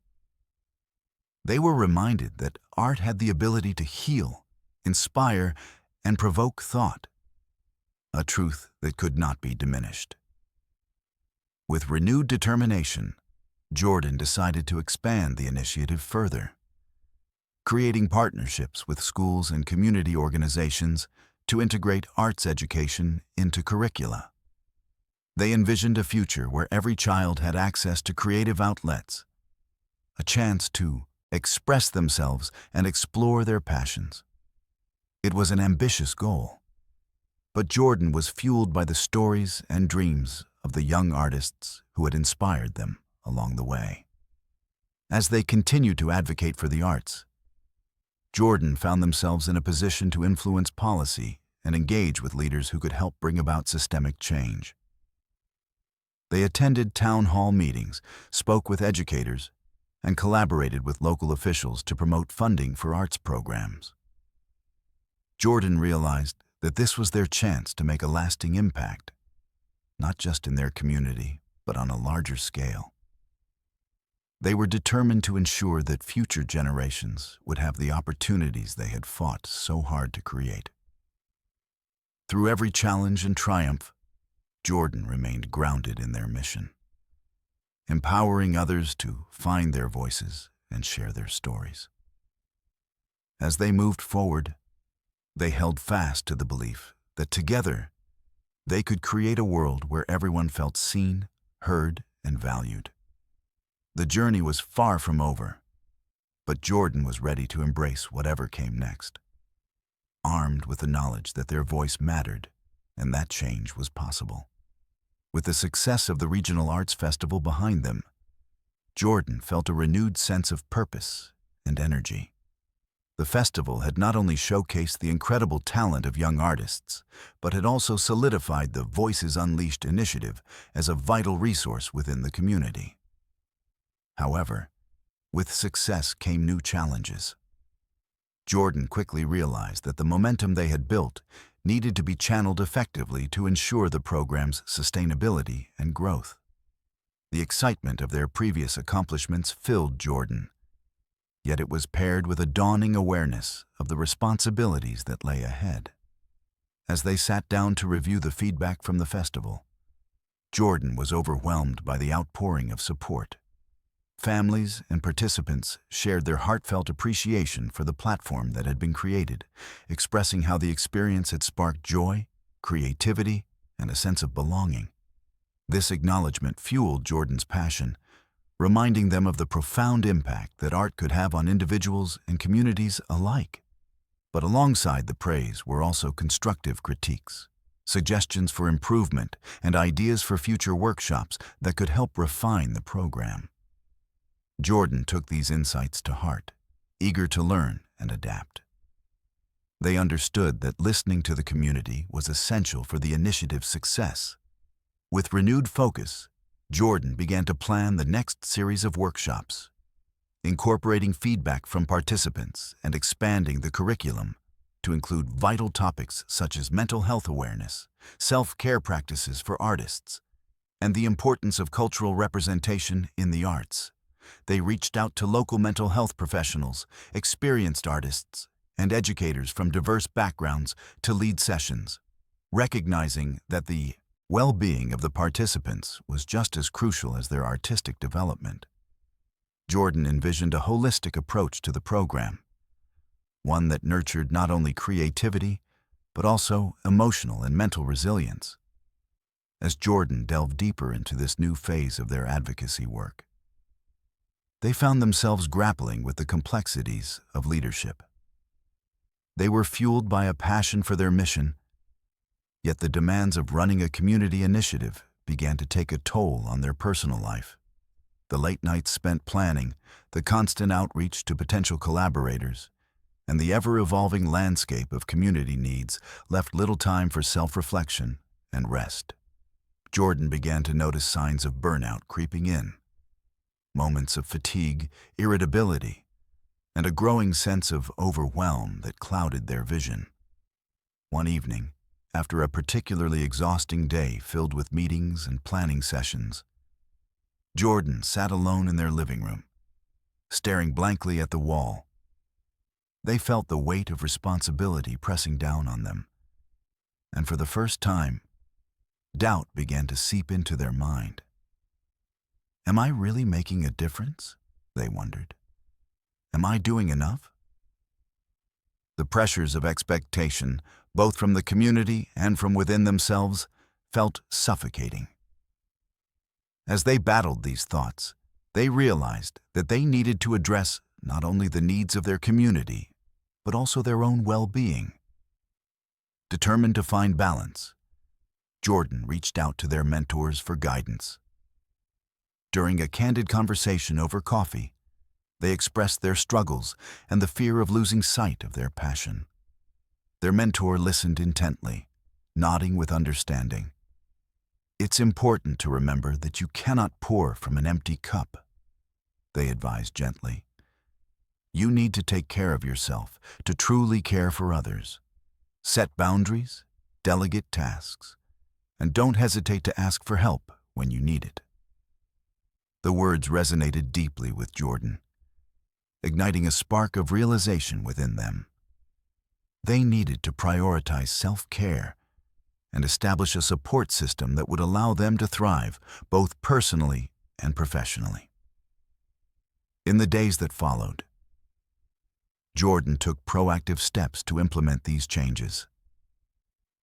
They were reminded that art had the ability to heal, inspire, and provoke thought, a truth that could not be diminished. With renewed determination, Jordan decided to expand the initiative further, creating partnerships with schools and community organizations to integrate arts education into curricula. They envisioned a future where every child had access to creative outlets, a chance to express themselves and explore their passions. It was an ambitious goal, but Jordan was fueled by the stories and dreams of the young artists who had inspired them along the way. As they continued to advocate for the arts, Jordan found themselves in a position to influence policy and engage with leaders who could help bring about systemic change. They attended town hall meetings, spoke with educators, and collaborated with local officials to promote funding for arts programs. Jordan realized that this was their chance to make a lasting impact, not just in their community, but on a larger scale. They were determined to ensure that future generations would have the opportunities they had fought so hard to create. Through every challenge and triumph, Jordan remained grounded in their mission, empowering others to find their voices and share their stories. As they moved forward, they held fast to the belief that together they could create a world where everyone felt seen, heard, and valued. The journey was far from over, but Jordan was ready to embrace whatever came next, armed with the knowledge that their voice mattered and that change was possible. With the success of the Regional Arts Festival behind them, Jordan felt a renewed sense of purpose and energy. The festival had not only showcased the incredible talent of young artists, but had also solidified the Voices Unleashed initiative as a vital resource within the community. However, with success came new challenges. Jordan quickly realized that the momentum they had built needed to be channeled effectively to ensure the program's sustainability and growth. The excitement of their previous accomplishments filled Jordan, yet it was paired with a dawning awareness of the responsibilities that lay ahead. As they sat down to review the feedback from the festival, Jordan was overwhelmed by the outpouring of support. Families and participants shared their heartfelt appreciation for the platform that had been created, expressing how the experience had sparked joy, creativity, and a sense of belonging. This acknowledgement fueled Jordan's passion, reminding them of the profound impact that art could have on individuals and communities alike. But alongside the praise were also constructive critiques, suggestions for improvement, and ideas for future workshops that could help refine the program. Jordan took these insights to heart, eager to learn and adapt. They understood that listening to the community was essential for the initiative's success. With renewed focus, Jordan began to plan the next series of workshops, incorporating feedback from participants and expanding the curriculum to include vital topics such as mental health awareness, self-care practices for artists, and the importance of cultural representation in the arts. They reached out to local mental health professionals, experienced artists, and educators from diverse backgrounds to lead sessions, recognizing that the well-being of the participants was just as crucial as their artistic development. Jordan envisioned a holistic approach to the program, one that nurtured not only creativity, but also emotional and mental resilience. As Jordan delved deeper into this new phase of their advocacy work, they found themselves grappling with the complexities of leadership. They were fueled by a passion for their mission, yet the demands of running a community initiative began to take a toll on their personal life. The late nights spent planning, the constant outreach to potential collaborators, and the ever-evolving landscape of community needs left little time for self-reflection and rest. Jordan began to notice signs of burnout creeping in, moments of fatigue, irritability, and a growing sense of overwhelm that clouded their vision. One evening, after a particularly exhausting day filled with meetings and planning sessions, Jordan sat alone in their living room, staring blankly at the wall. They felt the weight of responsibility pressing down on them, and for the first time, doubt began to seep into their mind. Am I really making a difference? They wondered. Am I doing enough? The pressures of expectation, both from the community and from within themselves, felt suffocating. As they battled these thoughts, they realized that they needed to address not only the needs of their community, but also their own well-being. Determined to find balance, Jordan reached out to their mentors for guidance. During a candid conversation over coffee, they expressed their struggles and the fear of losing sight of their passion. Their mentor listened intently, nodding with understanding. It's important to remember that you cannot pour from an empty cup, they advised gently. You need to take care of yourself to truly care for others. Set boundaries, delegate tasks, and don't hesitate to ask for help when you need it. The words resonated deeply with Jordan, igniting a spark of realization within them. They needed to prioritize self-care and establish a support system that would allow them to thrive both personally and professionally. In the days that followed, Jordan took proactive steps to implement these changes.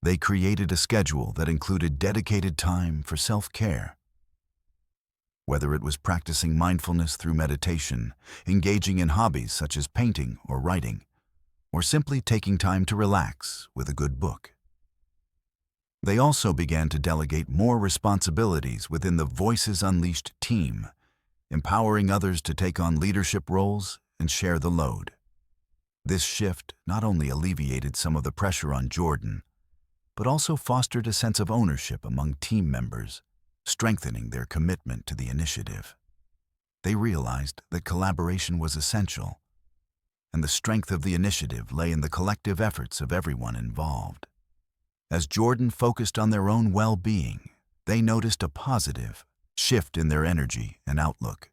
They created a schedule that included dedicated time for self-care. Whether it was practicing mindfulness through meditation, engaging in hobbies such as painting or writing, or simply taking time to relax with a good book. They also began to delegate more responsibilities within the Voices Unleashed team, empowering others to take on leadership roles and share the load. This shift not only alleviated some of the pressure on Jordan, but also fostered a sense of ownership among team members, strengthening their commitment to the initiative. They realized that collaboration was essential, and the strength of the initiative lay in the collective efforts of everyone involved. As Jordan focused on their own well-being, they noticed a positive shift in their energy and outlook.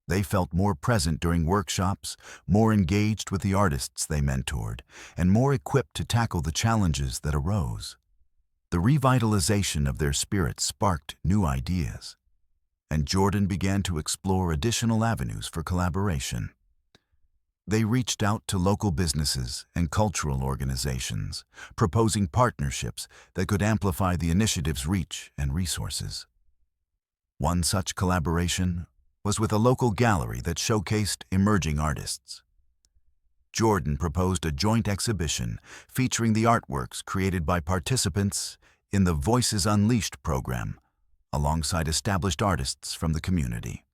They felt more present during workshops, more engaged with the artists they mentored, and more equipped to tackle the challenges that arose. The revitalization of their spirit sparked new ideas, and Jordan began to explore additional avenues for collaboration. They reached out to local businesses and cultural organizations, proposing partnerships that could amplify the initiative's reach and resources. One such collaboration was with a local gallery that showcased emerging artists. Jordan proposed a joint exhibition featuring the artworks created by participants in the Voices Unleashed program, alongside established artists from the community.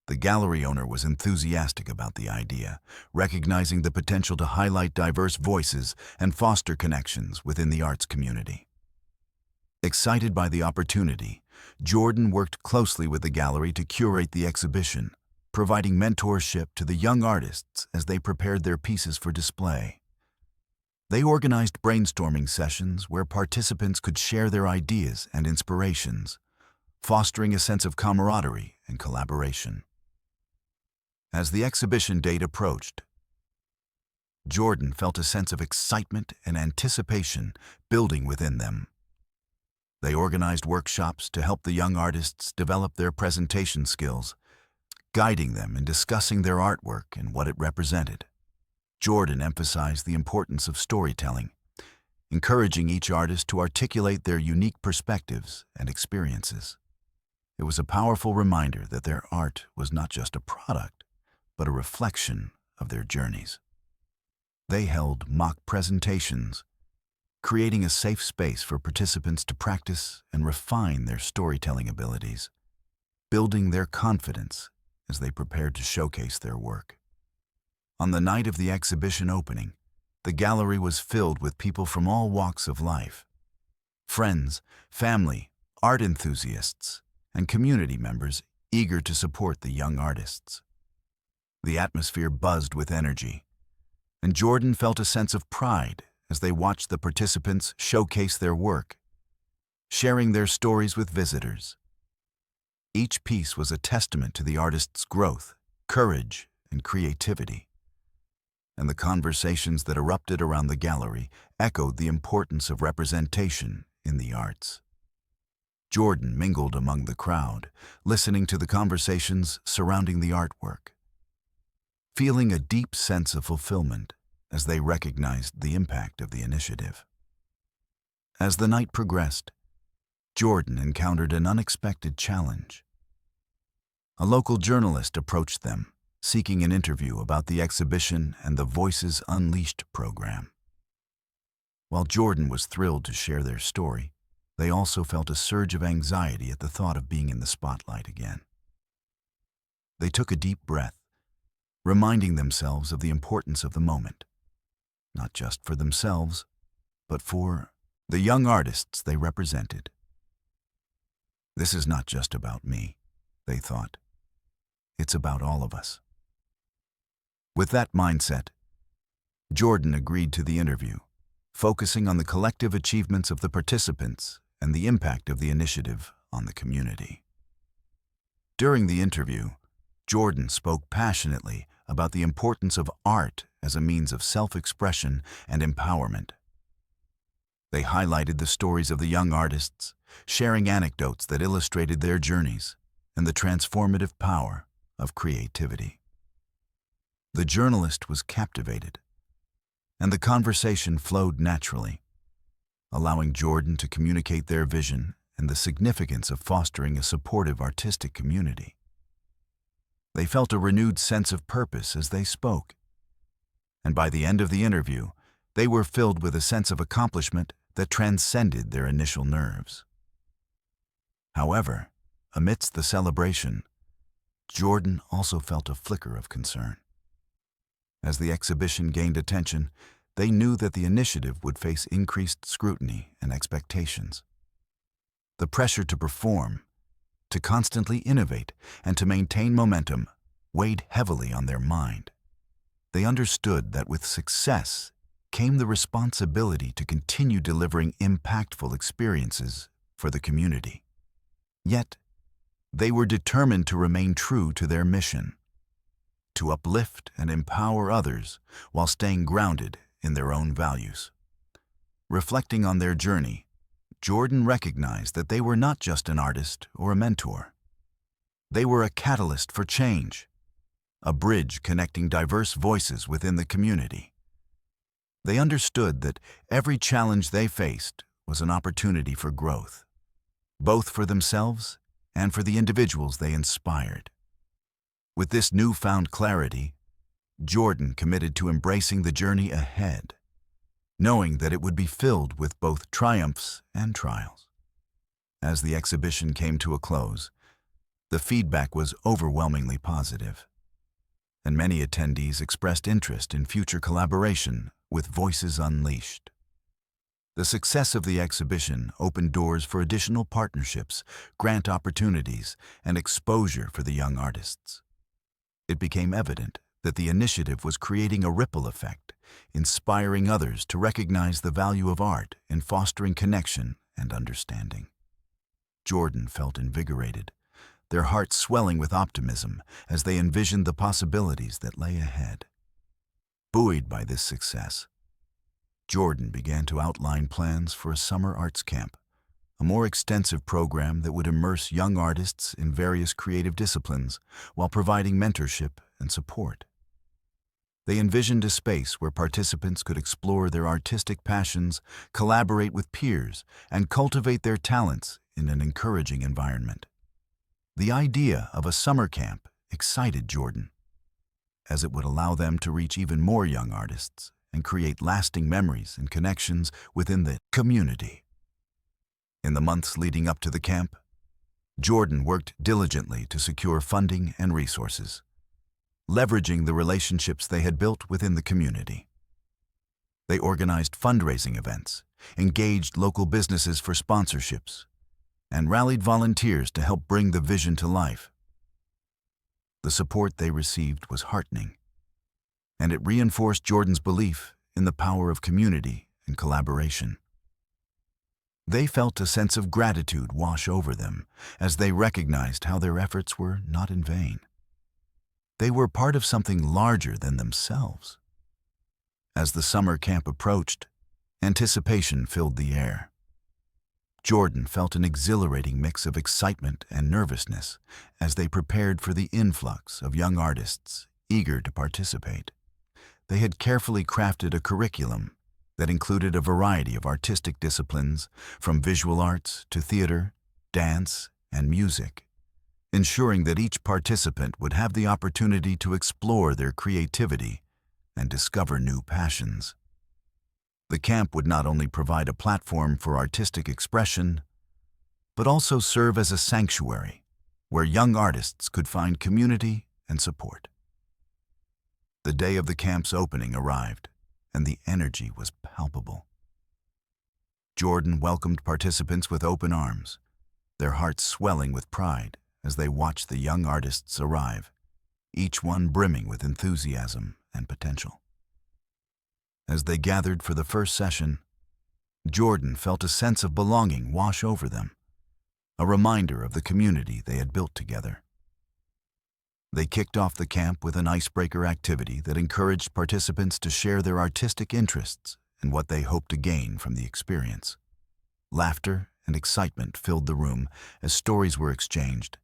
The gallery owner was enthusiastic about the idea, recognizing the potential to highlight diverse voices and foster connections within the arts community. Excited by the opportunity, Jordan worked closely with the gallery to curate the exhibition, providing mentorship to the young artists as they prepared their pieces for display. They organized brainstorming sessions where participants could share their ideas and inspirations, fostering a sense of camaraderie and collaboration. As the exhibition date approached, Jordan felt a sense of excitement and anticipation building within them. They organized workshops to help the young artists develop their presentation skills, guiding them in discussing their artwork and what it represented. Jordan emphasized the importance of storytelling, encouraging each artist to articulate their unique perspectives and experiences. It was a powerful reminder that their art was not just a product, but a reflection of their journeys. They held mock presentations, creating a safe space for participants to practice and refine their storytelling abilities, building their confidence as they prepared to showcase their work. On the night of the exhibition opening, the gallery was filled with people from all walks of life: friends, family, art enthusiasts, and community members eager to support the young artists. The atmosphere buzzed with energy, and Jordan felt a sense of pride as they watched the participants showcase their work, sharing their stories with visitors. Each piece was a testament to the artist's growth, courage, and creativity, and the conversations that erupted around the gallery echoed the importance of representation in the arts. Jordan mingled among the crowd, listening to the conversations surrounding the artwork, feeling a deep sense of fulfillment as they recognized the impact of the initiative. As the night progressed, Jordan encountered an unexpected challenge. A local journalist approached them, seeking an interview about the exhibition and the Voices Unleashed program. While Jordan was thrilled to share their story, they also felt a surge of anxiety at the thought of being in the spotlight again. They took a deep breath, reminding themselves of the importance of the moment, not just for themselves, but for the young artists they represented. This is not just about me, they thought. It's about all of us. With that mindset, Jordan agreed to the interview, focusing on the collective achievements of the participants and the impact of the initiative on the community. During the interview, Jordan spoke passionately about the importance of art as a means of self-expression and empowerment. They highlighted the stories of the young artists, sharing anecdotes that illustrated their journeys and the transformative power of creativity. The journalist was captivated, and the conversation flowed naturally, allowing Jordan to communicate their vision and the significance of fostering a supportive artistic community. They felt a renewed sense of purpose as they spoke, and by the end of the interview, they were filled with a sense of accomplishment that transcended their initial nerves. However, amidst the celebration, Jordan also felt a flicker of concern. As the exhibition gained attention, they knew that the initiative would face increased scrutiny and expectations. The pressure to perform, to constantly innovate, and to maintain momentum weighed heavily on their mind. They understood that with success came the responsibility to continue delivering impactful experiences for the community. Yet, they were determined to remain true to their mission, to uplift and empower others while staying grounded in their own values. Reflecting on their journey, Jordan recognized that they were not just an artist or a mentor. They were a catalyst for change, a bridge connecting diverse voices within the community. They understood that every challenge they faced was an opportunity for growth, both for themselves and for the individuals they inspired. With this newfound clarity, Jordan committed to embracing the journey ahead, knowing that it would be filled with both triumphs and trials. As the exhibition came to a close, the feedback was overwhelmingly positive, and many attendees expressed interest in future collaboration with Voices Unleashed. The success of the exhibition opened doors for additional partnerships, grant opportunities, and exposure for the young artists. It became evident that the initiative was creating a ripple effect, inspiring others to recognize the value of art in fostering connection and understanding. Jordan felt invigorated, their hearts swelling with optimism as they envisioned the possibilities that lay ahead. Buoyed by this success, Jordan began to outline plans for a summer arts camp, a more extensive program that would immerse young artists in various creative disciplines while providing mentorship and support. They envisioned a space where participants could explore their artistic passions, collaborate with peers, and cultivate their talents in an encouraging environment. The idea of a summer camp excited Jordan, as it would allow them to reach even more young artists and create lasting memories and connections within the community. In the months leading up to the camp, Jordan worked diligently to secure funding and resources, leveraging the relationships they had built within the community. They organized fundraising events, engaged local businesses for sponsorships, and rallied volunteers to help bring the vision to life. The support they received was heartening, and it reinforced Jordan's belief in the power of community and collaboration. They felt a sense of gratitude wash over them as they recognized how their efforts were not in vain. They were part of something larger than themselves. As the summer camp approached, anticipation filled the air. Jordan felt an exhilarating mix of excitement and nervousness as they prepared for the influx of young artists eager to participate. They had carefully crafted a curriculum that included a variety of artistic disciplines, from visual arts to theater, dance, and music, ensuring that each participant would have the opportunity to explore their creativity and discover new passions. The camp would not only provide a platform for artistic expression, but also serve as a sanctuary where young artists could find community and support. The day of the camp's opening arrived, and the energy was palpable. Jordan welcomed participants with open arms, their hearts swelling with pride as they watched the young artists arrive, each one brimming with enthusiasm and potential. As they gathered for the first session, Jordan felt a sense of belonging wash over them, a reminder of the community they had built together. They kicked off the camp with an icebreaker activity that encouraged participants to share their artistic interests and what they hoped to gain from the experience. Laughter and excitement filled the room as stories were exchanged,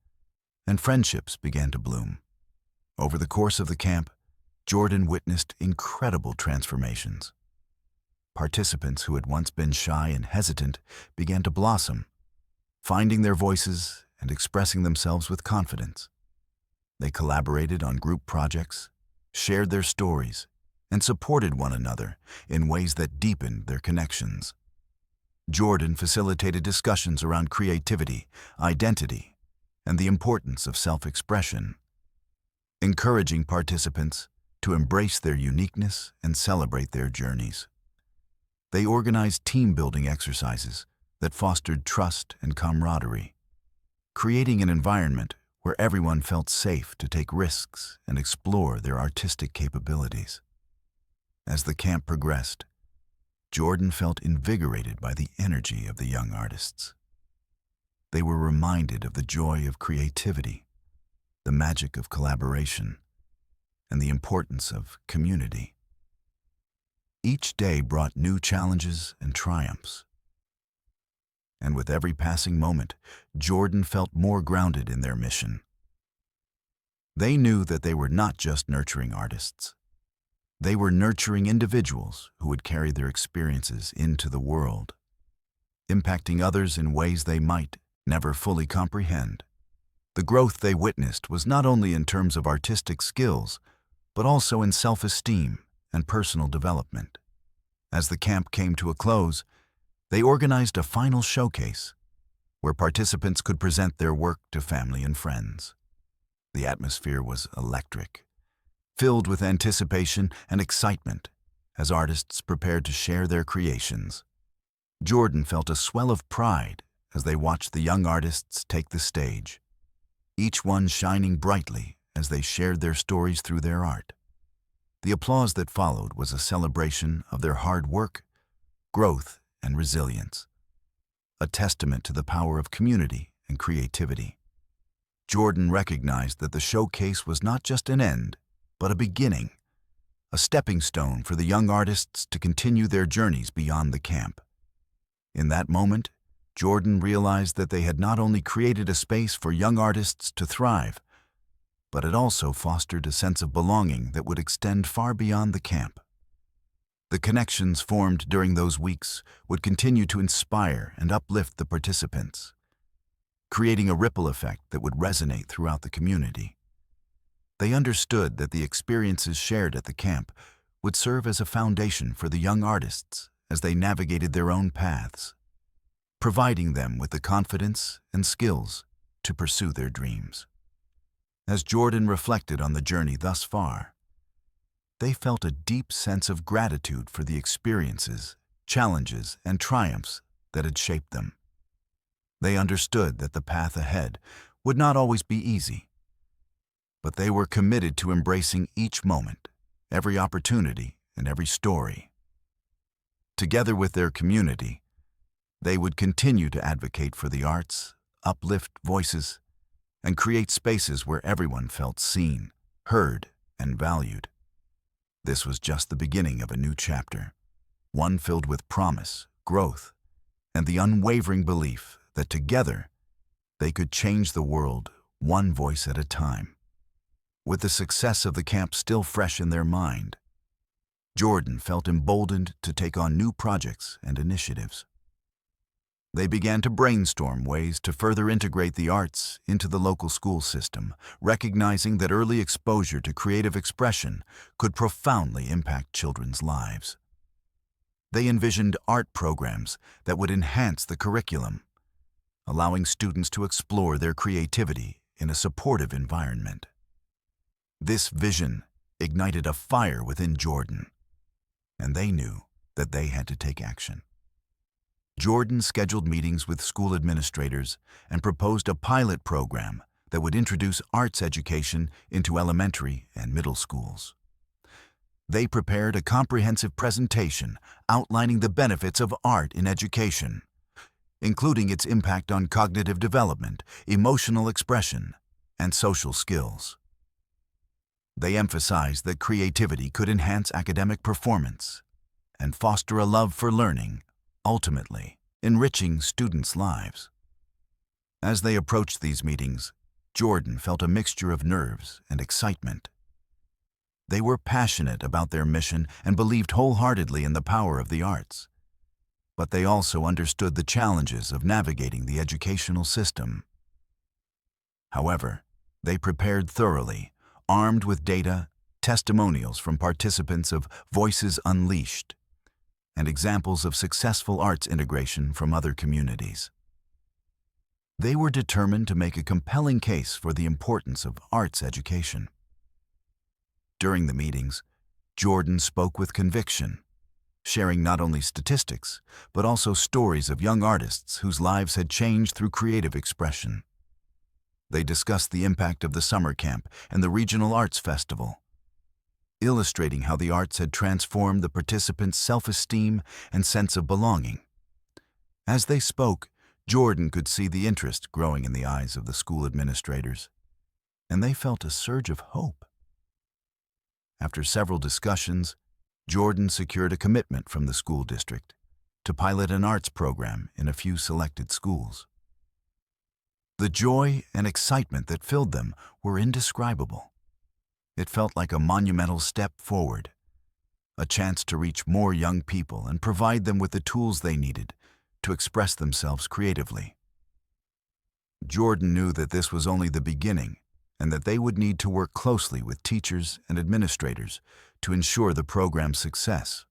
and friendships began to bloom. Over the course of the camp, Jordan witnessed incredible transformations. Participants who had once been shy and hesitant began to blossom, finding their voices and expressing themselves with confidence. They collaborated on group projects, shared their stories, and supported one another in ways that deepened their connections. Jordan facilitated discussions around creativity, identity, and the importance of self-expression. Encouraging participants to embrace their uniqueness and celebrate their journeys. They organized team-building exercises that fostered trust and camaraderie, creating an environment where everyone felt safe to take risks and explore their artistic capabilities. As the camp progressed, Jordan felt invigorated by the energy of the young artists. They were reminded of the joy of creativity, the magic of collaboration, and the importance of community. Each day brought new challenges and triumphs. And with every passing moment, Jordan felt more grounded in their mission. They knew that they were not just nurturing artists. They were nurturing individuals who would carry their experiences into the world, impacting others in ways they might never fully comprehend. The growth they witnessed was not only in terms of artistic skills, but also in self-esteem and personal development. As the camp came to a close, they organized a final showcase where participants could present their work to family and friends. The atmosphere was electric, filled with anticipation and excitement as artists prepared to share their creations. Jordan felt a swell of pride as they watched the young artists take the stage, each one shining brightly as they shared their stories through their art. The applause that followed was a celebration of their hard work, growth, and resilience, a testament to the power of community and creativity. Jordan recognized that the showcase was not just an end, but a beginning, a stepping stone for the young artists to continue their journeys beyond the camp. In that moment, Jordan realized that they had not only created a space for young artists to thrive, but it also fostered a sense of belonging that would extend far beyond the camp. The connections formed during those weeks would continue to inspire and uplift the participants, creating a ripple effect that would resonate throughout the community. They understood that the experiences shared at the camp would serve as a foundation for the young artists as they navigated their own paths, providing them with the confidence and skills to pursue their dreams. As Jordan reflected on the journey thus far, they felt a deep sense of gratitude for the experiences, challenges, and triumphs that had shaped them. They understood that the path ahead would not always be easy, but they were committed to embracing each moment, every opportunity, and every story. Together with their community, they would continue to advocate for the arts, uplift voices, and create spaces where everyone felt seen, heard, and valued. This was just the beginning of a new chapter, one filled with promise, growth, and the unwavering belief that together they could change the world one voice at a time. With the success of the camp still fresh in their mind, Jordan felt emboldened to take on new projects and initiatives. They began to brainstorm ways to further integrate the arts into the local school system, recognizing that early exposure to creative expression could profoundly impact children's lives. They envisioned art programs that would enhance the curriculum, allowing students to explore their creativity in a supportive environment. This vision ignited a fire within Jordan, and they knew that they had to take action. Jordan scheduled meetings with school administrators and proposed a pilot program that would introduce arts education into elementary and middle schools. They prepared a comprehensive presentation outlining the benefits of art in education, including its impact on cognitive development, emotional expression, and social skills. They emphasized that creativity could enhance academic performance and foster a love for learning, ultimately enriching students' lives. As they approached these meetings, Jordan felt a mixture of nerves and excitement. They were passionate about their mission and believed wholeheartedly in the power of the arts, but they also understood the challenges of navigating the educational system. However, they prepared thoroughly, armed with data, testimonials from participants of Voices Unleashed, and examples of successful arts integration from other communities. They were determined to make a compelling case for the importance of arts education. During the meetings, Jordan spoke with conviction, sharing not only statistics, but also stories of young artists whose lives had changed through creative expression. They discussed the impact of the summer camp and the regional arts festival, illustrating how the arts had transformed the participants' self-esteem and sense of belonging. As they spoke, Jordan could see the interest growing in the eyes of the school administrators, and they felt a surge of hope. After several discussions, Jordan secured a commitment from the school district to pilot an arts program in a few selected schools. The joy and excitement that filled them were indescribable. It felt like a monumental step forward, a chance to reach more young people and provide them with the tools they needed to express themselves creatively. Jordan knew that this was only the beginning and that they would need to work closely with teachers and administrators to ensure the program's success.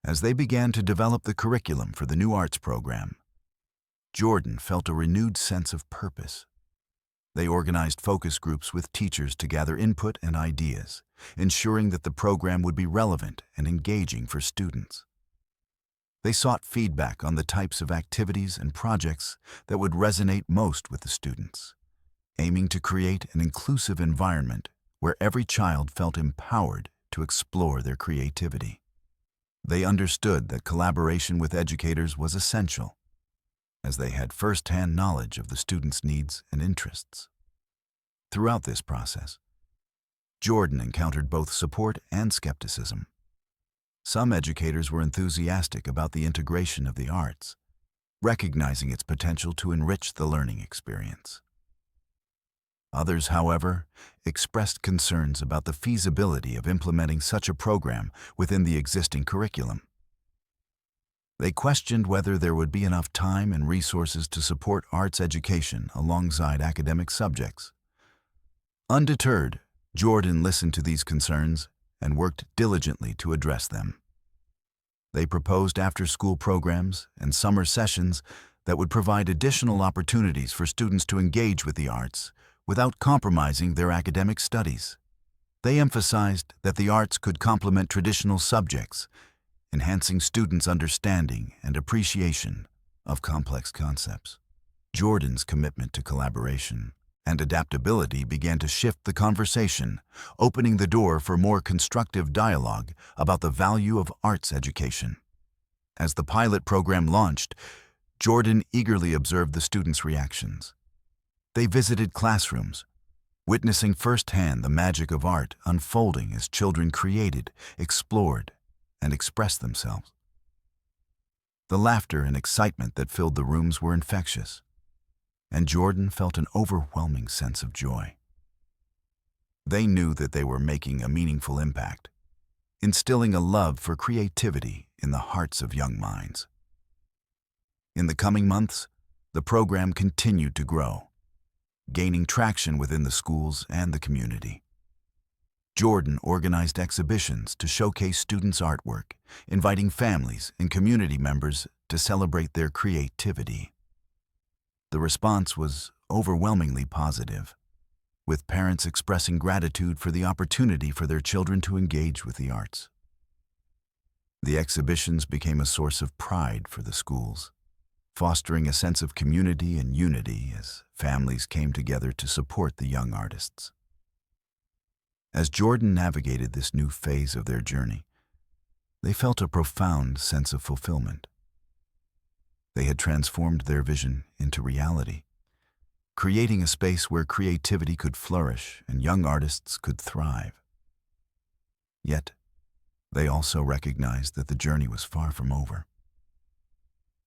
As they began to develop the curriculum for the new arts program, Jordan felt a renewed sense of purpose. They organized focus groups with teachers to gather input and ideas, ensuring that the program would be relevant and engaging for students. They sought feedback on the types of activities and projects that would resonate most with the students, aiming to create an inclusive environment where every child felt empowered to explore their creativity. They understood that collaboration with educators was essential, as they had first-hand knowledge of the students' needs and interests. Throughout this process, Jordan encountered both support and skepticism. Some educators were enthusiastic about the integration of the arts, recognizing its potential to enrich the learning experience. Others, however, expressed concerns about the feasibility of implementing such a program within the existing curriculum. They questioned whether there would be enough time and resources to support arts education alongside academic subjects. Undeterred, Jordan listened to these concerns and worked diligently to address them. They proposed after-school programs and summer sessions that would provide additional opportunities for students to engage with the arts without compromising their academic studies. They emphasized that the arts could complement traditional subjects, enhancing students' understanding and appreciation of complex concepts. Jordan's commitment to collaboration and adaptability began to shift the conversation, opening the door for more constructive dialogue about the value of arts education. As the pilot program launched, Jordan eagerly observed the students' reactions. They visited classrooms, witnessing firsthand the magic of art unfolding as children created, explored, and expressed themselves. The laughter and excitement that filled the rooms were infectious, and Jordan felt an overwhelming sense of joy. They knew that they were making a meaningful impact, instilling a love for creativity in the hearts of young minds. In the coming months, the program continued to grow, gaining traction within the schools and the community. Jordan organized exhibitions to showcase students' artwork, inviting families and community members to celebrate their creativity. The response was overwhelmingly positive, with parents expressing gratitude for the opportunity for their children to engage with the arts. The exhibitions became a source of pride for the schools, fostering a sense of community and unity as families came together to support the young artists. As Jordan navigated this new phase of their journey, they felt a profound sense of fulfillment. They had transformed their vision into reality, creating a space where creativity could flourish and young artists could thrive. Yet, they also recognized that the journey was far from over.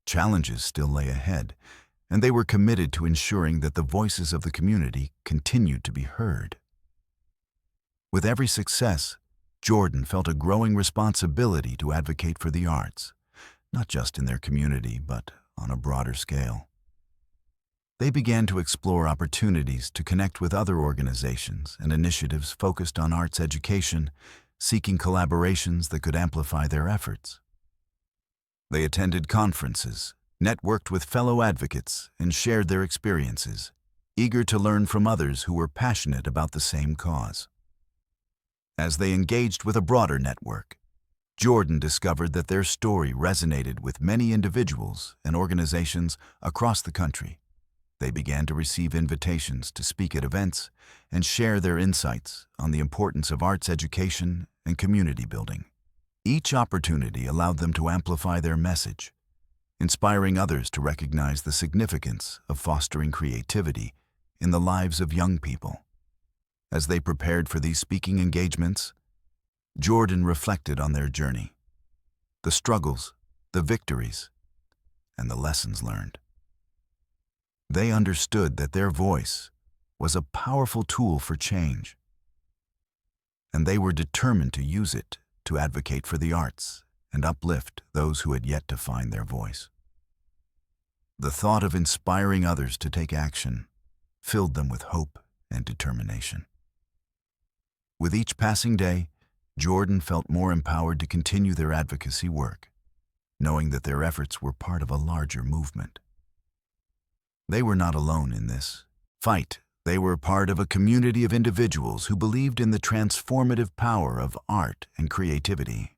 Challenges still lay ahead, and they were committed to ensuring that the voices of the community continued to be heard. With every success, Jordan felt a growing responsibility to advocate for the arts, not just in their community, but on a broader scale. They began to explore opportunities to connect with other organizations and initiatives focused on arts education, seeking collaborations that could amplify their efforts. They attended conferences, networked with fellow advocates, and shared their experiences, eager to learn from others who were passionate about the same cause. As they engaged with a broader network, Jordan discovered that their story resonated with many individuals and organizations across the country. They began to receive invitations to speak at events and share their insights on the importance of arts education and community building. Each opportunity allowed them to amplify their message, inspiring others to recognize the significance of fostering creativity in the lives of young people. As they prepared for these speaking engagements, Jordan reflected on their journey, the struggles, the victories, and the lessons learned. They understood that their voice was a powerful tool for change, and they were determined to use it to advocate for the arts and uplift those who had yet to find their voice. The thought of inspiring others to take action filled them with hope and determination. With each passing day, Jordan felt more empowered to continue their advocacy work, knowing that their efforts were part of a larger movement. They were not alone in this fight. They were part of a community of individuals who believed in the transformative power of art and creativity.